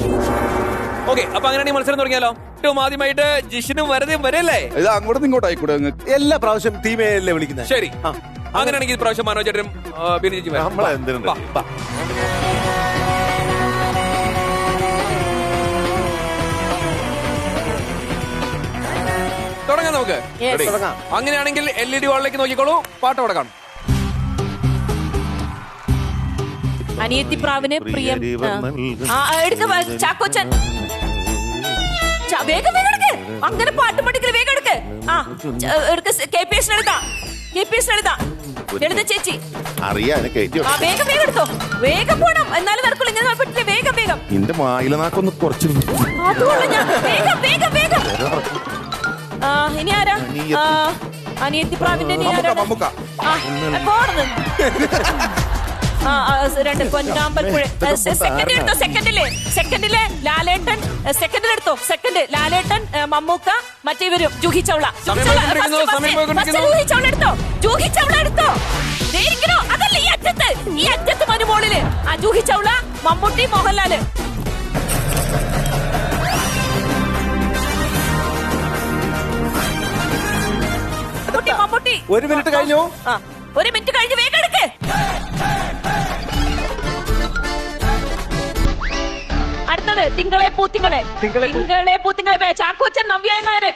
ഓക്കെ, അപ്പൊ അങ്ങനെയാണെങ്കിൽ മത്സരം തുടങ്ങിയാലോ. ഏറ്റവും ആദ്യമായിട്ട് ജിഷിനും വരതയും വരല്ലേ? ഇത് അങ്ങോട്ടും ഇങ്ങോട്ടായിക്കൂടെ? എല്ലാ പ്രാവശ്യം ടീമേയല്ലേ വിളിക്കുന്നത്? ശരി, അങ്ങനെയാണെങ്കിൽ പ്രാവശ്യം മനോജേട്ടനും ബിനിജി തുടങ്ങാം നമുക്ക്. അങ്ങനെയാണെങ്കിൽ LED വാളിലേക്ക് നോക്കിക്കോളൂ. പാട്ട് അവിടെ കാണും. അനിയത്തിപ്രാവിന് പ്രിയം. ചാക്കോച്ചൻ വേഗം വേഗം എടുക്ക്. അങ്ങനെ പാട്ട് പഠിക്കൽ വേഗം എടുക്ക്. KPS എഴുതാ ലളിത ചേച്ചി അറിയാ. വേഗം വേഗം എടുത്തോ. വേഗം പോണം, എന്നാലും നടക്കുള്ളൂ. ഇങ്ങനെ പറ്റില്ല. വേഗം വേഗം. നിന്റെ വായിലനാക്കൊന്ന് കുറച്ച് അതുകൊണ്ട് ഞാൻ വേഗം വേഗം വേഗം. ഇനി ആരാ? അനിയത്തിപ്രാവിന്റെ സെക്കൻഡിലെ ലാലേട്ടൻ. സെക്കൻഡിലെടുത്തോ. ലാലേട്ടൻ, മമ്മൂക്ക, മറ്റേവരും. ജൂഹി ചൗള എടുത്തോ. ജൂഹി ചൗള എടുത്തോ. അതല്ല, ഈ അറ്റത്ത് മനുമോളില് ജൂഹി ചൗള, മമ്മൂട്ടി, മോഹൻലാല്. മമ്മൂട്ടി. 1 മിനിറ്റ് കഴിഞ്ഞു. 1 മിനിറ്റ് കഴിഞ്ഞ് വേഗം എടുക്ക്. അടുത്തത് തിങ്കളെ പൂത്തിങ്കളെ. ചാക്കോച്ചൻ, നവ്യായനാര്.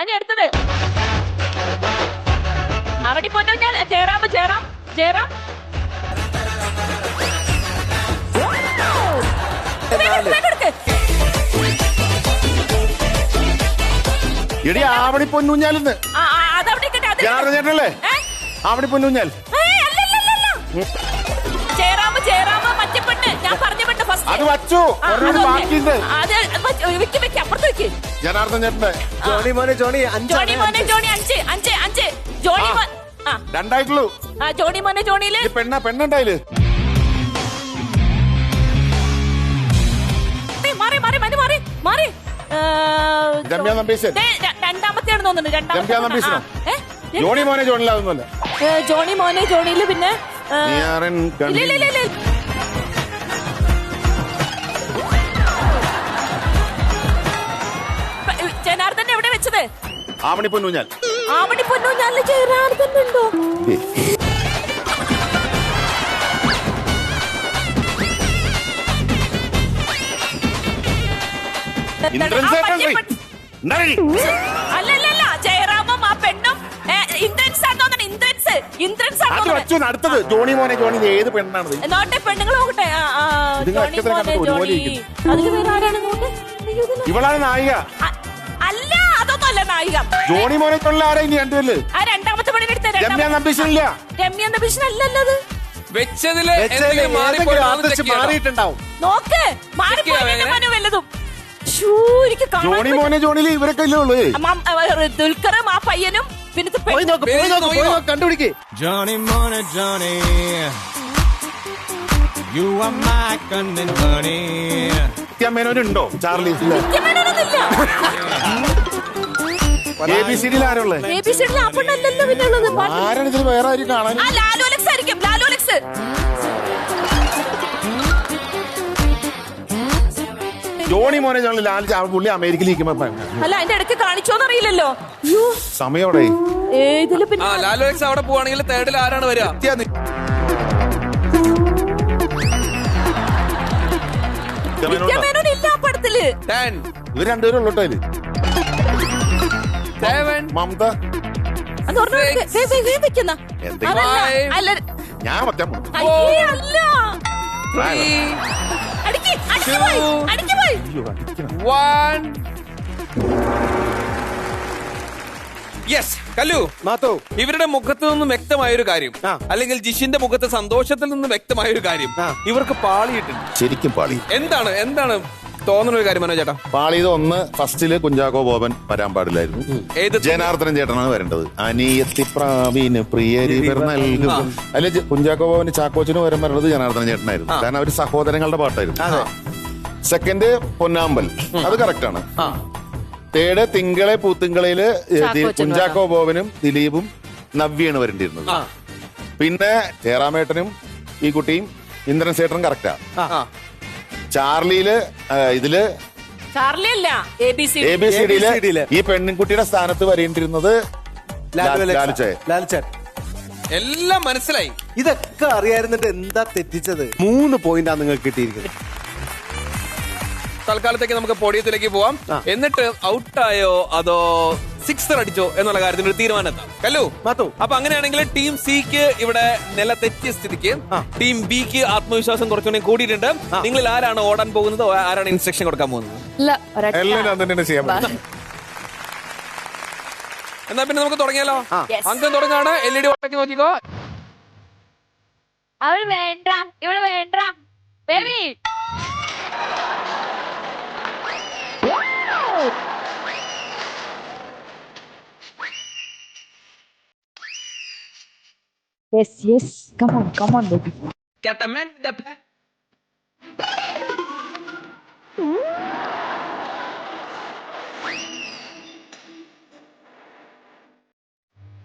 ഇനി അടുത്തത് അവിടെ പോറ്റോ. ഞാൻ ജയറാം. എടി ആവണി പൊന്നൂഞ്ഞാലെന്ന് ചേട്ടല്ലേ? ആവണി പൊന്നൂഞ്ഞാൽ. ജയറാമ മറ്റേ പെണ്ണ് ഞാൻ പറഞ്ഞ പെണ്ണ് ഫസ്റ്റ്. അത് വച്ചു. ബാക്കിയുണ്ട്. ജനാർദ്ദൻ ചേട്ടന്റെ ജോണി മോനെ ജോണി 5. ജോണി മോനെ ജോണി 5. രണ്ടായിട്ടുള്ളൂ. ജോണി മോനെ ജോണിയില് പെണ്ണുണ്ടായില്. മാറി മാറി മാറി മാറി മാറി. രമ്യ നമ്പീശൻ. രണ്ടാമത്തെയാണെന്ന് തോന്നുന്നു. രമ്യ നമ്പീശനോ? ജോണി മോനെ ജോണിയിലാവുന്നല്ല. ജോണി മോനെ ജോണിയില് പിന്നെ ജനാർദ്ദൻ എവിടെ വെച്ചത്? ആവണി പൊന്നൂഞ്ഞാൽ. ആവണി പൊന്നൂഞ്ഞാലില് ജനാർദ്ദൻ ഉണ്ടോ? അല്ലല്ല ജയറാമും ആ പെണ്ണും ഇന്ദ്രൻസ് ആണെന്ന്. ഇന്ദ്രൻസ് അടുത്തത് ജോണി മോനെ ജോണി ഏത് പെണ്ണാണ്? നോട്ടെ പെണ്ണുങ്ങൾ നോക്കട്ടെ. അതിൽ വേറെ ആരാണ് നോട്ടെ? ഇവളാണ് നായിക. അല്ല അതൊന്നുമല്ല നായിക. ജോണി മോനെ കൊള്ള ആരാ ഇനി രണ്ടുപേര്? ആ രണ്ടാമത്തെ പെണ്ണിനെടുത്ത രമ്യ നമ്പീശനില്ല. രമ്യ നമ്പീശൻ അല്ലല്ലത്. വെച്ചതില് മാറിയിട്ടുണ്ടാവും. നോക്ക് മാറിപ്പോയി വല്ലതും. ജോണി മോനെ ജോണിയില് ഇവരൊക്കെ ഇല്ലേ ഉള്ളൂ. ദുൽഖറും ആ പയ്യനും പിന്നെ കണ്ടുപിടിക്കേ. Johnny Money Johnny, you are my cunning bunny. മേനോനുണ്ടോ? ചാർലി ABCD ആരുള്ളേ? ABCD ആ പെണ്ണല്ലല്ലോ പിന്നെ ഉള്ളത്. ആരാണ് ഇതിൽ വേറെ ആരും കാണാൻ? ലാലു അലക്സ് ആയിരിക്കും. ലാലു അലക്സ്. ജോണി മോനെ ജോണി ലാൽ പുള്ളി അമേരിക്കയിലേക്ക്. അല്ല അതിന്റെ ഇടയ്ക്ക് കാണിച്ചോന്നറിയില്ലല്ലോ. സമയോടെ ഏതില് പിന്നെ ലാലു എക്സ് അവിടെ പോവാണെങ്കിൽ തേർഡിൽ ആരാണ് വരിക? ഇല്ല ആ പടത്തില്. ഇവർ രണ്ടുപേരും ഉള്ളോട്ടോ അതില്. മമത ഞാൻ മറ്റേ യെസ് കല്ലു ഇവരുടെ മുഖത്ത് നിന്നും വ്യക്തമായൊരു കാര്യം, അല്ലെങ്കിൽ ജിഷിന്റെ മുഖത്ത് സന്തോഷത്തിൽ നിന്നും വ്യക്തമായൊരു കാര്യം, ഇവർക്ക് പാളിയിട്ടുണ്ട്. ശരിക്കും പാളി. എന്താണ് തോന്നുന്ന ഒരു കാര്യം മനോ ചേട്ടാ? പാളിയത് ഒന്ന്, ഫസ്റ്റില് കുഞ്ചാക്കോ ബോബൻ വരാൻ പാടില്ലായിരുന്നു. ജനാർദ്ദനൻ ചേട്ടനാണ് വരേണ്ടത്. അനിയത്തി പ്രാവീന് പ്രിയരി നൽകും. അല്ലെ കുഞ്ചാക്കോ ബോബന് ചാക്കോച്ചന് വരാൻ വരേണ്ടത് ജനാർദ്ദനൻ ചേട്ടനായിരുന്നു. കാരണം അവര് സഹോദരങ്ങളുടെ പാട്ടായിരുന്നു. സെക്കൻഡ് പൊന്നാമ്പൽ, അത് കറക്റ്റാണ്. തേർഡ് തിങ്കളെ പൂത്തിങ്കളയില് കുഞ്ചാക്കോ ബോബനും ദിലീപും നവ്യാണ് വരേണ്ടിയിരുന്നത്. പിന്നെ ജയറാമേട്ടനും ഈ കുട്ടിയും ഇന്ദ്രൻ സേട്ടനും കറക്റ്റാ. ചാർലിയില് ഇതില് ABCDയില് ഈ പെൺകുട്ടിയുടെ സ്ഥാനത്ത് വരേണ്ടിരുന്നത് ലാൽച്ചാൻ. എല്ലാം മനസ്സിലായി. ഇതൊക്കെ അറിയായിരുന്നിട്ട് എന്താ തെറ്റിച്ചത്? 3 പോയിന്റാണ് നിങ്ങൾക്ക് കിട്ടിയിരിക്കുന്നത്. തൽക്കാലത്തേക്ക് നമുക്ക് പോഡിയത്തിലേക്ക് പോവാം. എന്നിട്ട് ഔട്ടായോ അതോ സിക്സർ അടിച്ചോ എന്നുള്ള കാര്യത്തിൽ ഒരു തീരുമാനം എത്താം. കല്ലു അപ്പൊ അങ്ങനെയാണെങ്കിൽ ടീം സിക്ക് ഇവിടെ നില തെറ്റിയ സ്ഥിതിക്ക് ടീം ബിക്ക് ആത്മവിശ്വാസം കുറച്ചുകൂടി കൂടിയിട്ടുണ്ട്. നിങ്ങളിൽ ആരാണ് ഓടാൻ പോകുന്നത്? ആരാണ് ഇൻസ്ട്രക്ഷൻ കൊടുക്കാൻ പോകുന്നത്? എന്നാ പിന്നെ നമുക്ക് തുടങ്ങിയാലോ? അങ്കം തുടങ്ങാണ്. LED ഓട്ടയ്ക്ക് നോക്കിക്കോ. അവൾ വേണ്ട, ഇവിടെ വേണ്ട baby. Yes. Come on, baby.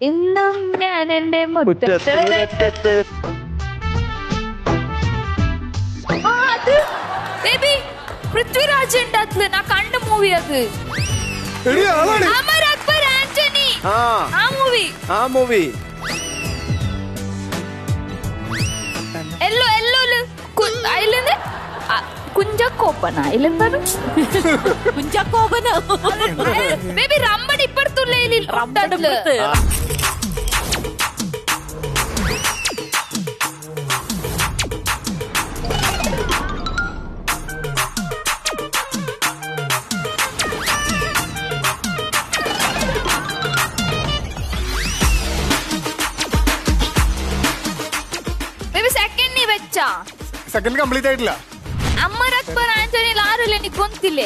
ഇന്നും ഞാൻ എന്റെ മുറ്റത്ത് ബേബി പൃഥ്വിരാജ് ഉണ്ട്. ഞാൻ കണ്ട മൂവി അത്. അമർ അക്ബർ ആന്റണി. ആ മൂവി അതിലെന്ത് കുഞ്ചാക്കോപ്പന അതിലെന്താണ് കുഞ്ചാക്കോപ്പന ബേബി റമ്മടി ഇപ്പുറത്തുള്ള സെക്കൻഡ് കംപ്ലീറ്റ് ആയിട്ടില്ല. അമർ അക്ബർ ആന്റണിയിൽ ആരുമില്ല, എനിക്ക് ಗೊತ್ತಿಲ್ಲ.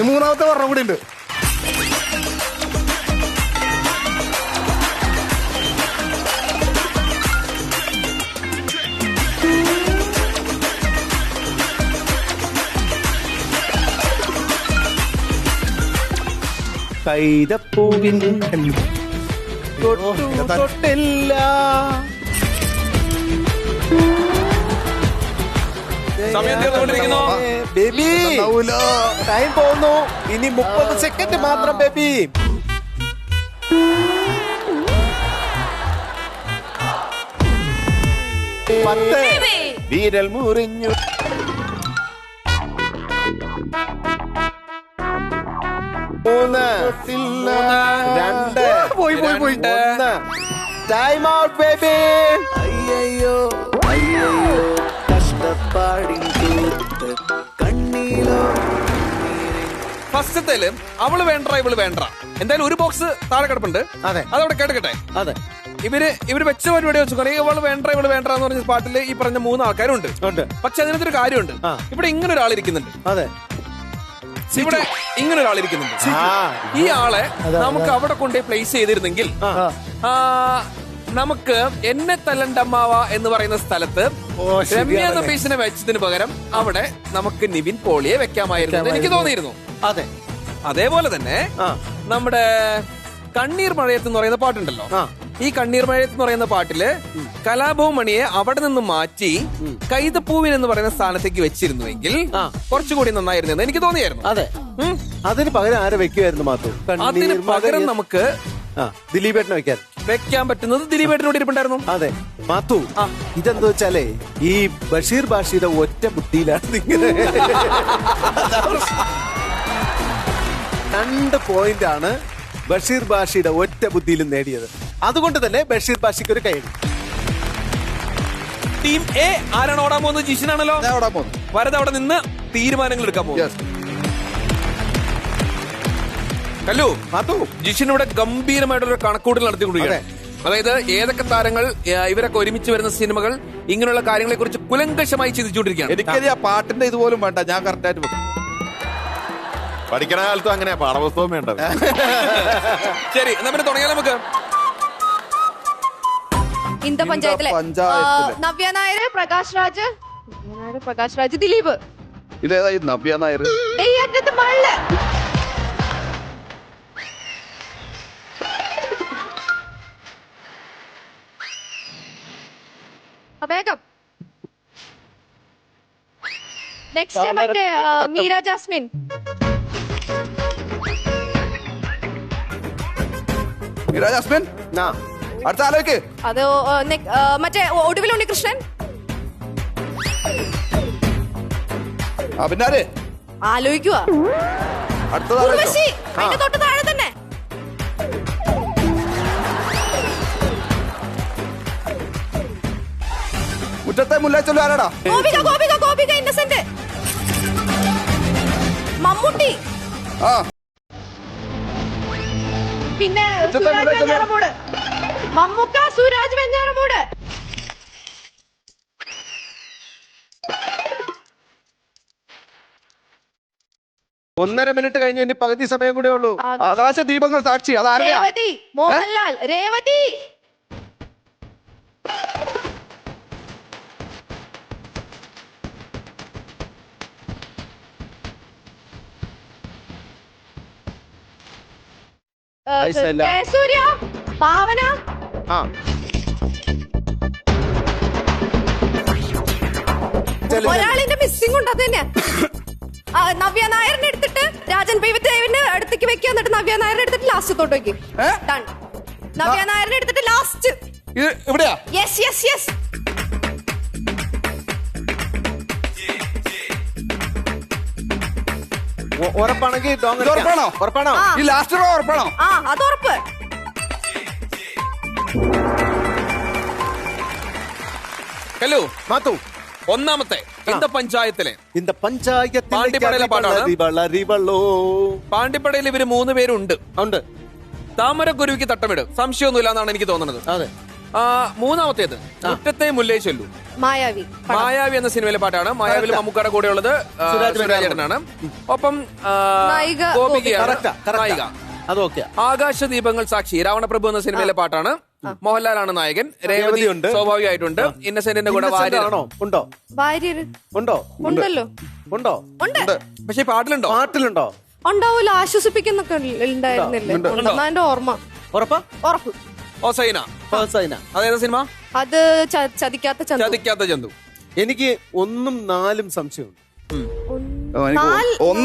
മൂന്നാമത്തെ പറഞ്ഞ കൂടി ഉണ്ട്. കൈതപ്പൂവിൻ തൊട്ടില്ല. സമയം തീർന്നുകൊണ്ടിരിക്കുന്നു. ബേബി ടൈം പോകുന്നു. ഇനി 30 സെക്കൻഡ് മാത്രം ബേബി. വീരൽ മുറിഞ്ഞു. 3 2 പോയി. Time out baby. അയ്യോ കഷ്ടപ്പാടിൻ കണ്ണീരോ. ഫസ്റ്റത്തേല് അവള് വേണ്ട ഇവള് വേണ്ട, എന്തായാലും ഒരു ബോക്സ് താഴെ കിടപ്പുണ്ട്. അതെ, അതവിടെ കേട്ടെ. അതെ, ഇവര് വെച്ച പരിപാടി വെച്ചു ഇവള് വേണ്ട ഇവള് വേണ്ട എന്ന് പറഞ്ഞ പാട്ടില് ഈ പറഞ്ഞ 3 ആൾക്കാരുണ്ട്. പക്ഷെ അതിനകത്തൊരു കാര്യമുണ്ട്. ഇവിടെ ഇങ്ങനെ ഒരാൾ ഇരിക്കുന്നുണ്ട്. അതെ, ഇവിടെ ഇങ്ങനെ ഒരാൾ ഇരിക്കുന്നുണ്ട്. ഈ ആളെ നമുക്ക് അവിടെ കൊണ്ടേ പ്ലേസ് ചെയ്തിരുന്നെങ്കിൽ നമുക്ക് എന്നെ തല്ലണ്ടമ്മാവ എന്ന് പറയുന്ന സ്ഥലത്ത് രമ്യ നമ്പീസിനെ വെച്ചതിന് പകരം അവിടെ നമുക്ക് നിവിൻ പോളിയെ വെക്കാമായിരുന്നു എനിക്ക് തോന്നിയിരുന്നു. അതെ, അതേപോലെ തന്നെ നമ്മുടെ കണ്ണീർ മഴയത്ത് എന്ന് പറയുന്ന പാട്ടുണ്ടല്ലോ, ഈ കണ്ണീർ മഴയത്ത് എന്ന് പറയുന്ന പാട്ടില് കലാഭവൻ മണിയെ അവിടെ നിന്ന് മാറ്റി കൈതപ്പൂവിൻ എന്ന് പറയുന്ന സ്ഥാനത്തേക്ക് വെച്ചിരുന്നുവെങ്കിൽ കുറച്ചുകൂടി നന്നായിരുന്നു എന്ന് എനിക്ക് തോന്നിയായിരുന്നു. അതെ, അതിന് പകരം ആരെ വെക്കുമായിരുന്നു മാത്രം? അതിന് പകരം നമുക്ക് ദിലീപേട്ടനെ വെക്കാൻ പറ്റുന്നത് ദിലീപേട്ടനോട് ഇരിപ്പുണ്ടായിരുന്നു. അതെ മാത്തു, ഇതെന്താ വെച്ചാലേ ഈ ബഷീർ ബാഷിയുടെ ഒറ്റ ബുദ്ധിയിലാണ് ഇങ്ങനെ 2 പോയിന്റ് ആണ് ബഷീർ ബാഷിയുടെ ഒറ്റ ബുദ്ധിയിലും നേടിയത്. അതുകൊണ്ട് തന്നെ ബഷീർ ബാഷിക്ക് ഒരു കൈ. ടീം എ ആരാണ് ഓടാൻ പോകുന്നത്? ജിഷിനാണല്ലോ വരത് അവിടെ നിന്ന് തീരുമാനങ്ങൾ എടുക്കാൻ പോകും. കല്ലു, ജിഷിൻ ഇവിടെ ഗംഭീരമായിട്ടുള്ള കണക്കൂട്ടൽ നടത്തിക്കൊണ്ടിരിക്കുകയാണ്. അതായത് ഏതൊക്കെ താരങ്ങൾ ഇവരൊക്കെ ഒരുമിച്ച് വരുന്ന സിനിമകൾ ഇങ്ങനെയുള്ള കാര്യങ്ങളെ കുറിച്ച് കുലങ്കഷമായി ചിന്തിച്ചുകൊണ്ടിരിക്കുകയാണ്. എനിക്കറിയാം പാട്ടിന്റെ ഇതുപോലും വേണ്ട, ഞാൻ കറക്റ്റ് ആയിട്ട് വെക്കും. പഠിക്കണ കാലത്തും അങ്ങനെ പാഠപുസ്തകം വേണ്ടത്. ശരി, എന്നാ പിന്നെ തുടങ്ങിയാൽ നമുക്ക്. ഇന്ത പഞ്ചായത്തിലെ നവ്യ നായർ, പ്രകാശ് രാജ്, ദിലീപ്. ഇതേതാ ഈ നവ്യ നായർ? വേഗം. നെക്സ്റ്റ് മറ്റേ മീര ജാസ്മിൻ. ജാസ്മിൻ അടുത്ത ആലോചിക്ക്. അത് മറ്റേ ഒടുവിൽ ഉണ്ണികൃഷ്ണൻ. പിന്നാര് ആലോചിക്കുക. ഉർവശി അതിന്റെ തൊട്ട് താഴെ തന്നെ. മുറ്റത്തെ മുല്ലച്ചൊല്ലു ആരാടാ? ഗോപിക ഇന്നസെന്റ്. മമ്മൂട്ടി. പിന്നെ സുരാജ് വെഞ്ഞാറമൂട്. മമ്മൂക്ക, സുരാജ് വെഞ്ഞാറമൂട്. ഒന്നര മിനിറ്റ് കഴിഞ്ഞു, ഇനി പകുതി സമയം കൂടെ ഉള്ളൂ. ആകാശ ദീപങ്ങൾ സാക്ഷി. അതാരാ? മോഹൻലാൽ, രേവതി. സൂര്യ, പാവന. ഒരാളിന്റെ മിസ്സിംഗ് ഉണ്ട്. അത് തന്നെ. നവ്യ നായറിനെ എടുത്തിട്ട് രാജൻ പൈവത്തേവിന്റെ അടുത്തേക്ക് വെക്കുക, എന്നിട്ട് നവ്യ നായറിനെ എടുത്തിട്ട് ലാസ്റ്റ് തൊട്ട് വെക്കും. നവ്യ നായറിനെ എടുത്തിട്ട് ലാസ്റ്റ്. എവിടെയാ? Yes yes yes. ഉറപ്പാണെങ്കിൽ ഉറപ്പാണോ? ഈ ലാസ്റ്റ് ഉറപ്പാണോ? അത് ഉറപ്പ്. കല്ലു, മാത്തു, ഒന്നാമത്തെ ഇന്ത പഞ്ചായത്തിലെ പാണ്ടിപ്പടയിലെ പാട്ടാണ്. പാണ്ടിപ്പടയിൽ ഇവര് 3 പേരുണ്ട്. താമരക്കുരുവിക്ക് തട്ടമിട്, സംശയമൊന്നുമില്ല എന്നാണ് എനിക്ക് തോന്നുന്നത്. അതെ. മൂന്നാമത്തേത് മുറ്റത്തെ മുല്ലേ ചൊല്ലു, മായാവി എന്ന സിനിമയിലെ പാട്ടാണ്. മായാവിൽ മമ്മൂക്കയുടെ കൂടെ ഉള്ളത് സുരാജേട്ടനാണ്. ഒപ്പം ഗോപികയാണ് നായിക. ആകാശദീപങ്ങൾ സാക്ഷി, രാവണപ്രഭു എന്ന സിനിമയിലെ പാട്ടാണ്. മോഹൻലാലാണ് നായകൻ. രേവതി സ്വാഭാവികമായിട്ടുണ്ട്. ഇന്നസെന്റിന്റെ കൂടെ ഉണ്ടോ? ഉണ്ടല്ലോ. ഉണ്ടോ? പക്ഷെ പാട്ടിലുണ്ടോ? ഉണ്ടാവൂല, ആശ്വസിപ്പിക്കുന്നൊക്കെ ഉണ്ടായിരുന്നില്ലേ? ഉണ്ടെന്നാ എന്റെ ഓർമ്മ. ഉറപ്പാ? ഉറപ്പ്. ഹൊസൈന. അതേതാ സിനിമ? അത് ചതിക്കാത്ത ചന്തു. ചതിക്കാത്ത ചന്തു. എനിക്ക് 1ഉം 4ഉം സംശയമുണ്ട്.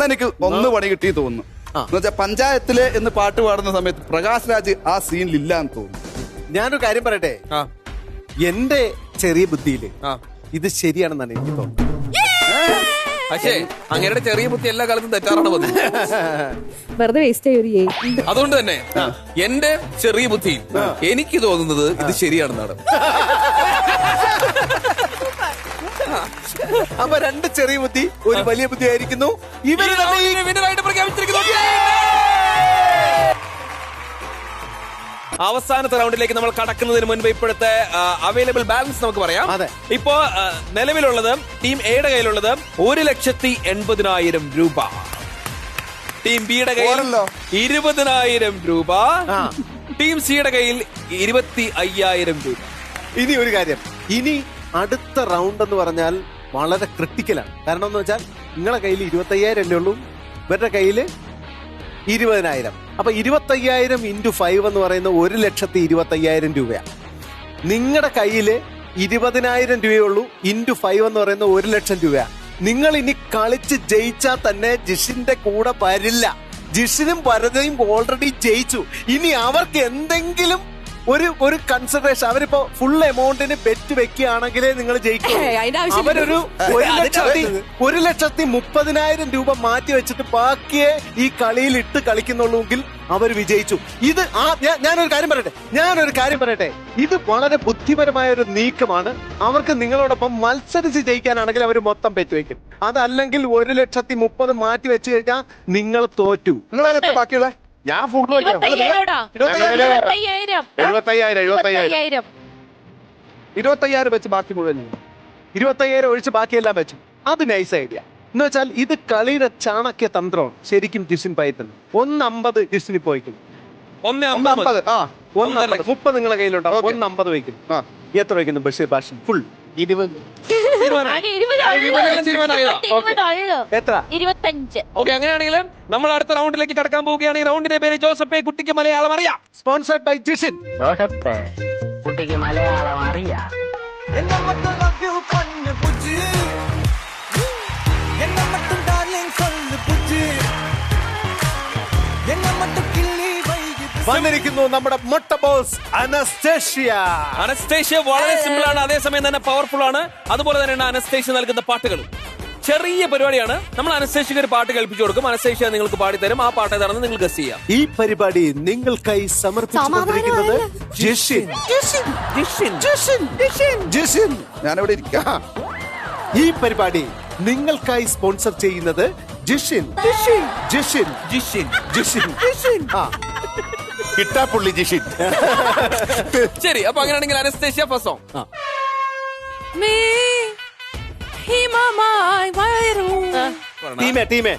എനിക്ക് ഒന്ന് പണി കിട്ടി തോന്നുന്നു. എന്നുവെച്ചാൽ പഞ്ചായത്തിലെ എന്ന് പാട്ട് പാടുന്ന സമയത്ത് പ്രകാശ് രാജ് ആ സീനിൽ ഇല്ലാന്ന് തോന്നുന്നു. ഞാനൊരു കാര്യം പറയട്ടെ, എന്റെ ചെറിയ ബുദ്ധിയില് ഇത് ശരിയാണെന്നാണ് എനിക്ക് തോന്നുന്നത്. പക്ഷേ അങ്ങയുടെ ചെറിയ ബുദ്ധി എല്ലാ കാലത്തും തെറ്റാറാണ് വന്നത്. വെറുതെ വേസ്റ്റ് ആയി. അതുകൊണ്ട് തന്നെ എന്റെ ചെറിയ ബുദ്ധി എനിക്ക് തോന്നുന്നത് ഇത് ശരിയാണെന്നാണ്. അപ്പൊ 2 ചെറിയ ബുദ്ധി ഒരു വലിയ ബുദ്ധി ആയിരിക്കുന്നു. ഇവര് വിന്നറായിട്ട് പ്രഖ്യാപിച്ചിരിക്കുന്നു. അവസാനത്തെ റൗണ്ടിലേക്ക് നമ്മൾ കടക്കുന്നതിന് മുൻപ് ഇപ്പോഴത്തെ അവൈലബിൾ ബാലൻസ് നമുക്ക് പറയാം. ഇപ്പോ നിലവിലുള്ളത് ടീം എയുടെ കയ്യിലുള്ളത് 1,80,000 രൂപ, ടീം ബിയുടെ കയ്യിൽ 20,000 രൂപ, ടീം സിയുടെ കയ്യിൽ 25,000 രൂപ. ഇനി ഒരു കാര്യം, ഇനി അടുത്ത റൗണ്ട് എന്ന് പറഞ്ഞാൽ വളരെ ക്രിട്ടിക്കലാണ്. കാരണം എന്ന് വെച്ചാൽ നിങ്ങളെ കയ്യിൽ 25,000 അല്ലേ ഉള്ളൂ, ഇവരുടെ കയ്യിൽ 20,000. അപ്പൊ 25,000 × 5 എന്ന് പറയുന്ന 1,25,000 രൂപയാണ്. നിങ്ങളുടെ കയ്യില് 20,000 രൂപയേ ഉള്ളൂ, × 5 എന്ന് പറയുന്ന 1,00,000 രൂപയാണ്. നിങ്ങൾ ഇനി കളിച്ച് ജയിച്ചാൽ തന്നെ ജിഷിന്റെ കൂടെ വരില്ല. ജിഷിനും ഭരതയും ഓൾറെഡി ജയിച്ചു. ഇനി അവർക്ക് എന്തെങ്കിലും ഒരു കൺസിഡറേഷൻ, അവരിപ്പോ ഫുൾ എമൗണ്ടിന് ബെറ്റ് വെക്കുകയാണെങ്കിലേ നിങ്ങൾ ജയിക്കും. അവരൊരു 1,30,000 രൂപ മാറ്റി വെച്ചിട്ട് ബാക്കിയെ ഈ കളിയിൽ ഇട്ട് കളിക്കുന്നുള്ളൂങ്കിൽ അവർ വിജയിച്ചു. ഇത് ഞാനൊരു കാര്യം പറയട്ടെ, ഇത് വളരെ ബുദ്ധിപരമായ ഒരു നീക്കമാണ്. അവർക്ക് നിങ്ങളോടൊപ്പം മത്സരിച്ച് ജയിക്കാനാണെങ്കിൽ അവർ മൊത്തം ബെറ്റ് വെക്കും. അതല്ലെങ്കിൽ 1,30,000 മാറ്റി വെച്ച് കഴിഞ്ഞാൽ നിങ്ങൾ തോറ്റു. നിങ്ങളെ ബാക്കിയുള്ള ഞാൻ ഫുഡ് 25,000 വെച്ച് ബാക്കി മുഴുവൻ 25,000 ഒഴിച്ച് ബാക്കിയെല്ലാം വെച്ചു. അത് നൈസ് ഐഡിയ. എന്ന് വെച്ചാൽ ഇത് കളിയുടെ ചാണക്യ തന്ത്രമാണ് ശരിക്കും. ജിഷിൻ പയറ്റുന്നു 1.50 ജിഷിന് പോയിക്കും. 1.50 30 നിങ്ങളെ കയ്യിലുണ്ടാവും. 1.50 വയ്ക്കും. എത്ര വയ്ക്കുന്നു ബഷീർ ഭാഷൻ? ഫുൾ 20. എത്ര? 25. ഓക്കെ, അങ്ങനെയാണെങ്കിൽ നമ്മൾ അടുത്ത റൗണ്ടിലേക്ക് കടക്കാൻ പോവുകയാണ്. ഈ റൗണ്ടിന്റെ പേര് ജോസഫേ കുട്ടിക്ക് മലയാളം അറിയാം. Sponsored by Jishin. ജോസഫേ കുട്ടിക്ക് മലയാളം അറിയാം. വന്നിരിക്കുന്നു നമ്മുടെ മുട്ട ബോസ് അനസ്തേഷ്യ. അനസ്തേഷ്യ വളരെ സിമ്പിൾ ആണ്, അതേസമയം തന്നെ പവർഫുൾ ആണ്. അതുപോലെ തന്നെയാണ് അനസ്തേഷ്യ നൽകുന്ന പാട്ടുകളും. ചെറിയ പരിപാടിയാണ്. നമ്മൾ അനസ്തേഷ്യക്ക് ഒരു പാട്ട് കേൾപ്പിച്ചു കൊടുക്കും. അനസ്തേഷ്യ നിങ്ങൾക്ക് പാടിത്തരും. ആ പാട്ട് ഏതാണെന്ന് നിങ്ങൾ ഗസ് ചെയ്യാം. ഈ പരിപാടി നിങ്ങൾക്കായി സമർപ്പിച്ചുകൊണ്ടിരിക്കുന്നത് ജിഷിൻ. ഞാനിവിടെ ഇരിക്കാം. ഈ പരിപാടി നിങ്ങൾക്കായി സ്പോൺസർ ചെയ്യുന്നത് ജിഷിൻ. കിട്ടാപ്പുള്ളി ജിഷിൻ. ശരി, അപ്പൊ അങ്ങനെയാണെങ്കിൽ അനസ്തേഷ്യ ഫസ്റ്റ് സോങ്. ടീമേ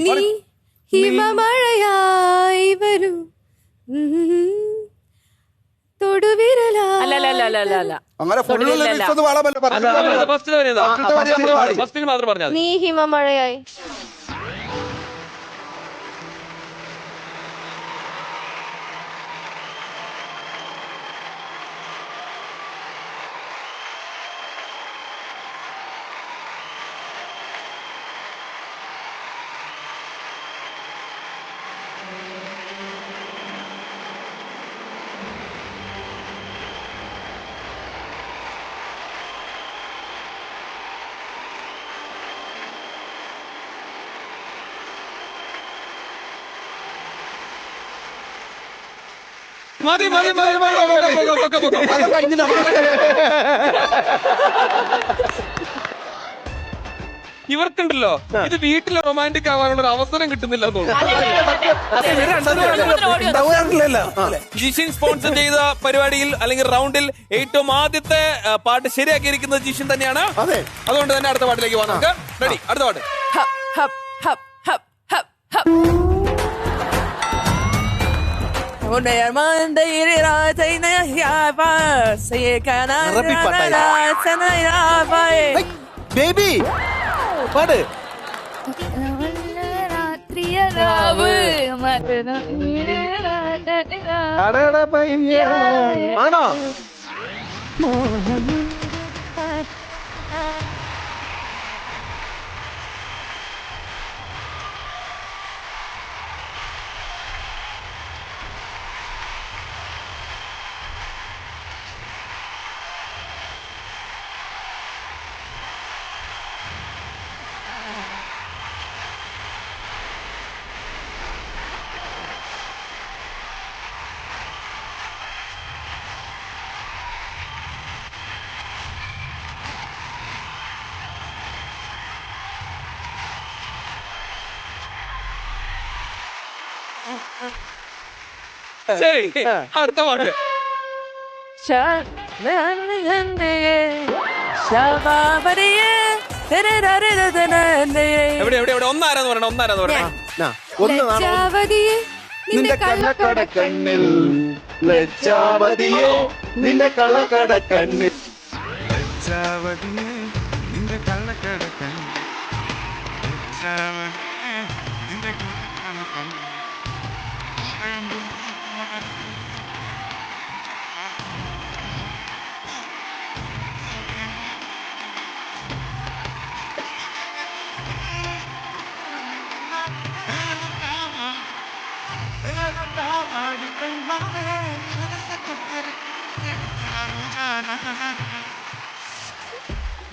നീ ഹിമമഴയായി വരൂ തൊടുവിരലാ. അങ്ങനെ നീ ഹിമമഴയായി. മതി. ഇവർക്കുണ്ടല്ലോ ഇത് വീട്ടിൽ റൊമാൻറ്റിക് ആവാനുള്ള ഒരു അവസരം കിട്ടുന്നില്ല. ജിഷിൻ സ്പോൺസർ ചെയ്ത പരിപാടിയിൽ അല്ലെങ്കിൽ റൗണ്ടിൽ ഏറ്റവും ആദ്യത്തെ പാട്ട് ശരിയാക്കിയിരിക്കുന്നത് ജിഷിൻ തന്നെയാണ്. അതുകൊണ്ട് തന്നെ അടുത്ത പാട്ടിലേക്ക് പോകാം. റെഡി? അടുത്ത പാട്ട്. ബേബി പാട്. ആണോ? ശരി, അടുത്ത പാട്ട്. എവിടെ എവിടെ എവിടെ ഒന്നാരാന്ന് പറയണ ഒന്ന് ലജ്ജാവതിയെ നിന്റെ കള്ളക്കട കണ്ണിൽ ലജ്ജാവതിയെ നിന്റെ കള്ളക്കട കണ്ണിൽ നിന്റെ കള്ളക്കടക്കൻ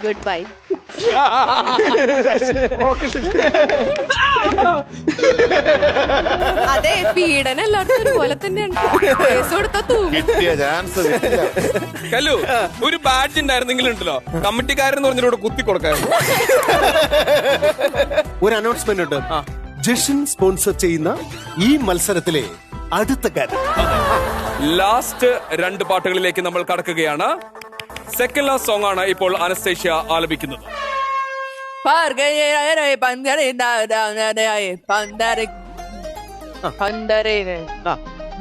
ഗുഡ് ബൈ. അതെ, പീഡനം എല്ലായിടത്തും ഒരുപോലെ തന്നെയാണ്. കേസ് കൊടുത്താ തൂങ്ങും. കിട്ടിയ ചാൻസ് കല്ലു, ഒരു ബാഡ്ജ് ഉണ്ടായിരുന്നെങ്കിലും ഉണ്ടല്ലോ കമ്മിറ്റിക്കാരെന്ന് പറഞ്ഞിട്ട് കുത്തി കൊടുക്കാൻ. ഒരു അനൗൺസ്മെന്റ് ഉണ്ട്. ജിഷിൻ സ്പോൺസർ ചെയ്യുന്ന ഈ മത്സരത്തിലെ അടുത്ത കാര്യം. ലാസ്റ്റ് 2 പാട്ടുകളിലേക്ക് നമ്മൾ കടക്കുകയാണ്. സെക്കൻഡ് ലാസ്റ്റ് സോങ് ആണ് ഇപ്പോൾ അനസ്തേഷ്യ ആലപിക്കുന്നത്.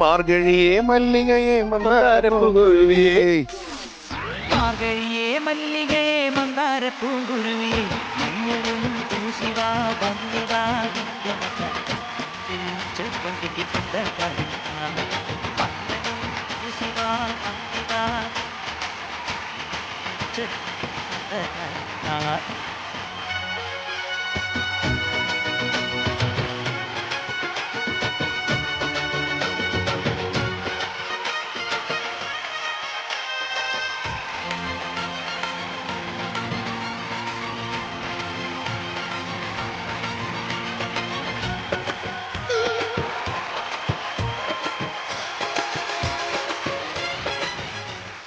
മാർഗഴിയെ മല്ലികയെ മന്ദാരപ്പൂങ്കുരുവിയേ മാർഗഴിയെ മല്ലികയെ മന്ദാരപ്പൂങ്കുരുവിയെ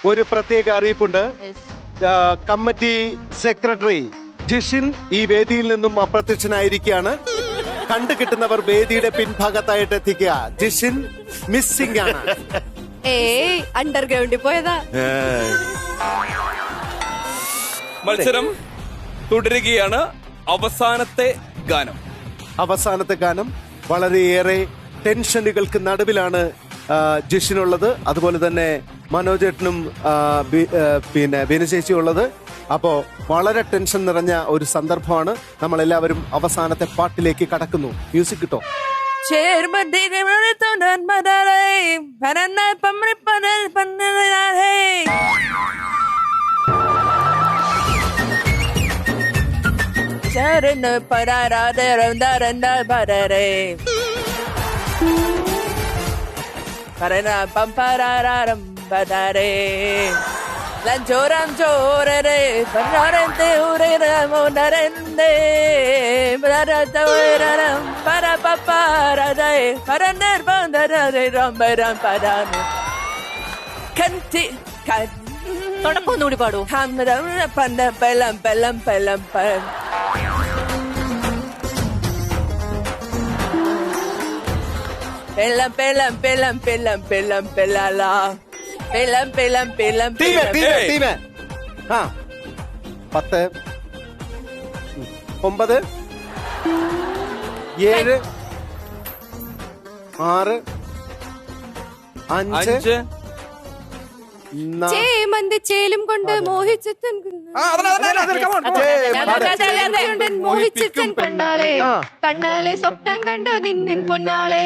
ഒരു പ്രത്യേക അറിയിപ്പുണ്ട്. കമ്മിറ്റി സെക്രട്ടറി ജിഷിൻ ഈ വേദിയിൽ നിന്നും അപ്രത്യക്ഷനായിരിക്കുകയാണ്. കണ്ടു കിട്ടുന്നവർ വേദിയുടെ പിൻഭാഗത്തായിട്ട് എത്തിക്കുക. ജിഷിൻ മിസ്സിംഗ് ആണ്. അണ്ടർഗ്രൗണ്ടിൽ പോയതാ. മത്സരം തുടരുകയാണ്. അവസാനത്തെ ഗാനം വളരെയേറെ ടെൻഷനുകൾക്ക് നടുവിലാണ് ജിഷിനുള്ളത്. അതുപോലെ തന്നെ മനോജേട്ടനും പിന്നെ ബിനുശേഷി ഉള്ളത്. അപ്പോ വളരെ ടെൻഷൻ നിറഞ്ഞ ഒരു സന്ദർഭമാണ്. നമ്മളെല്ലാവരും അവസാനത്തെ പാട്ടിലേക്ക് കടക്കുന്നു. മ്യൂസിക് കിട്ടോ? Lanchoram chorere, pararente urera monarende, parataram, para papara day, parander bandara rambaram padano. Kanti, kan. Todaponudi padu. Hamram panda pelam pelam pelam pelam. Pelam pelam pelam pelam pelam pelala. Pelam pelam pelam ടീമേ 10 9 7 6 5 ചേമന്തി ചേലും കൊണ്ട് മോഹിച്ചിട്ടൻ മോഹിച്ചിട്ടൻ കണ്ണാളെ കണ്ണാളെ സ്വപ്നം കണ്ടോ നിന്നിൻ പൊന്നാളെ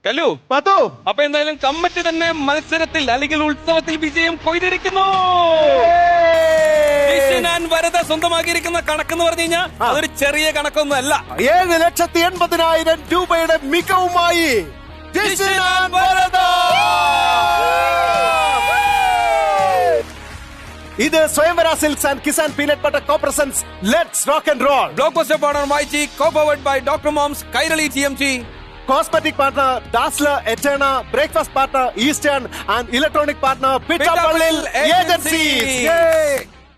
കല്ലു പാത്തു, അപ്പൊ എന്തായാലും committee തന്നെ മത്സരത്തിൽ അല്ലെങ്കിൽ ഉത്സവത്തിൽ വിജയം കൊയ്തെടുക്കുന്നു. വരത സ്വന്തമാക്കിയിരിക്കുന്ന കണക്കെന്ന് പറഞ്ഞു കഴിഞ്ഞാൽ അതൊരു ചെറിയ കണക്കൊന്നും അല്ല. 7,80,000 രൂപയുടെ മികവുമായി ഇത് Swayamvara silks and Kisan peanut butter കോപ്രസൻസ് let's rock and roll. Blockbuster partner myG, co-powered by doctor moms, Kairali TMG, Cosmetic partner Dazzler, Eterna, breakfast partner Eastern, and electronic partner Pitapallil Agencies. Yay!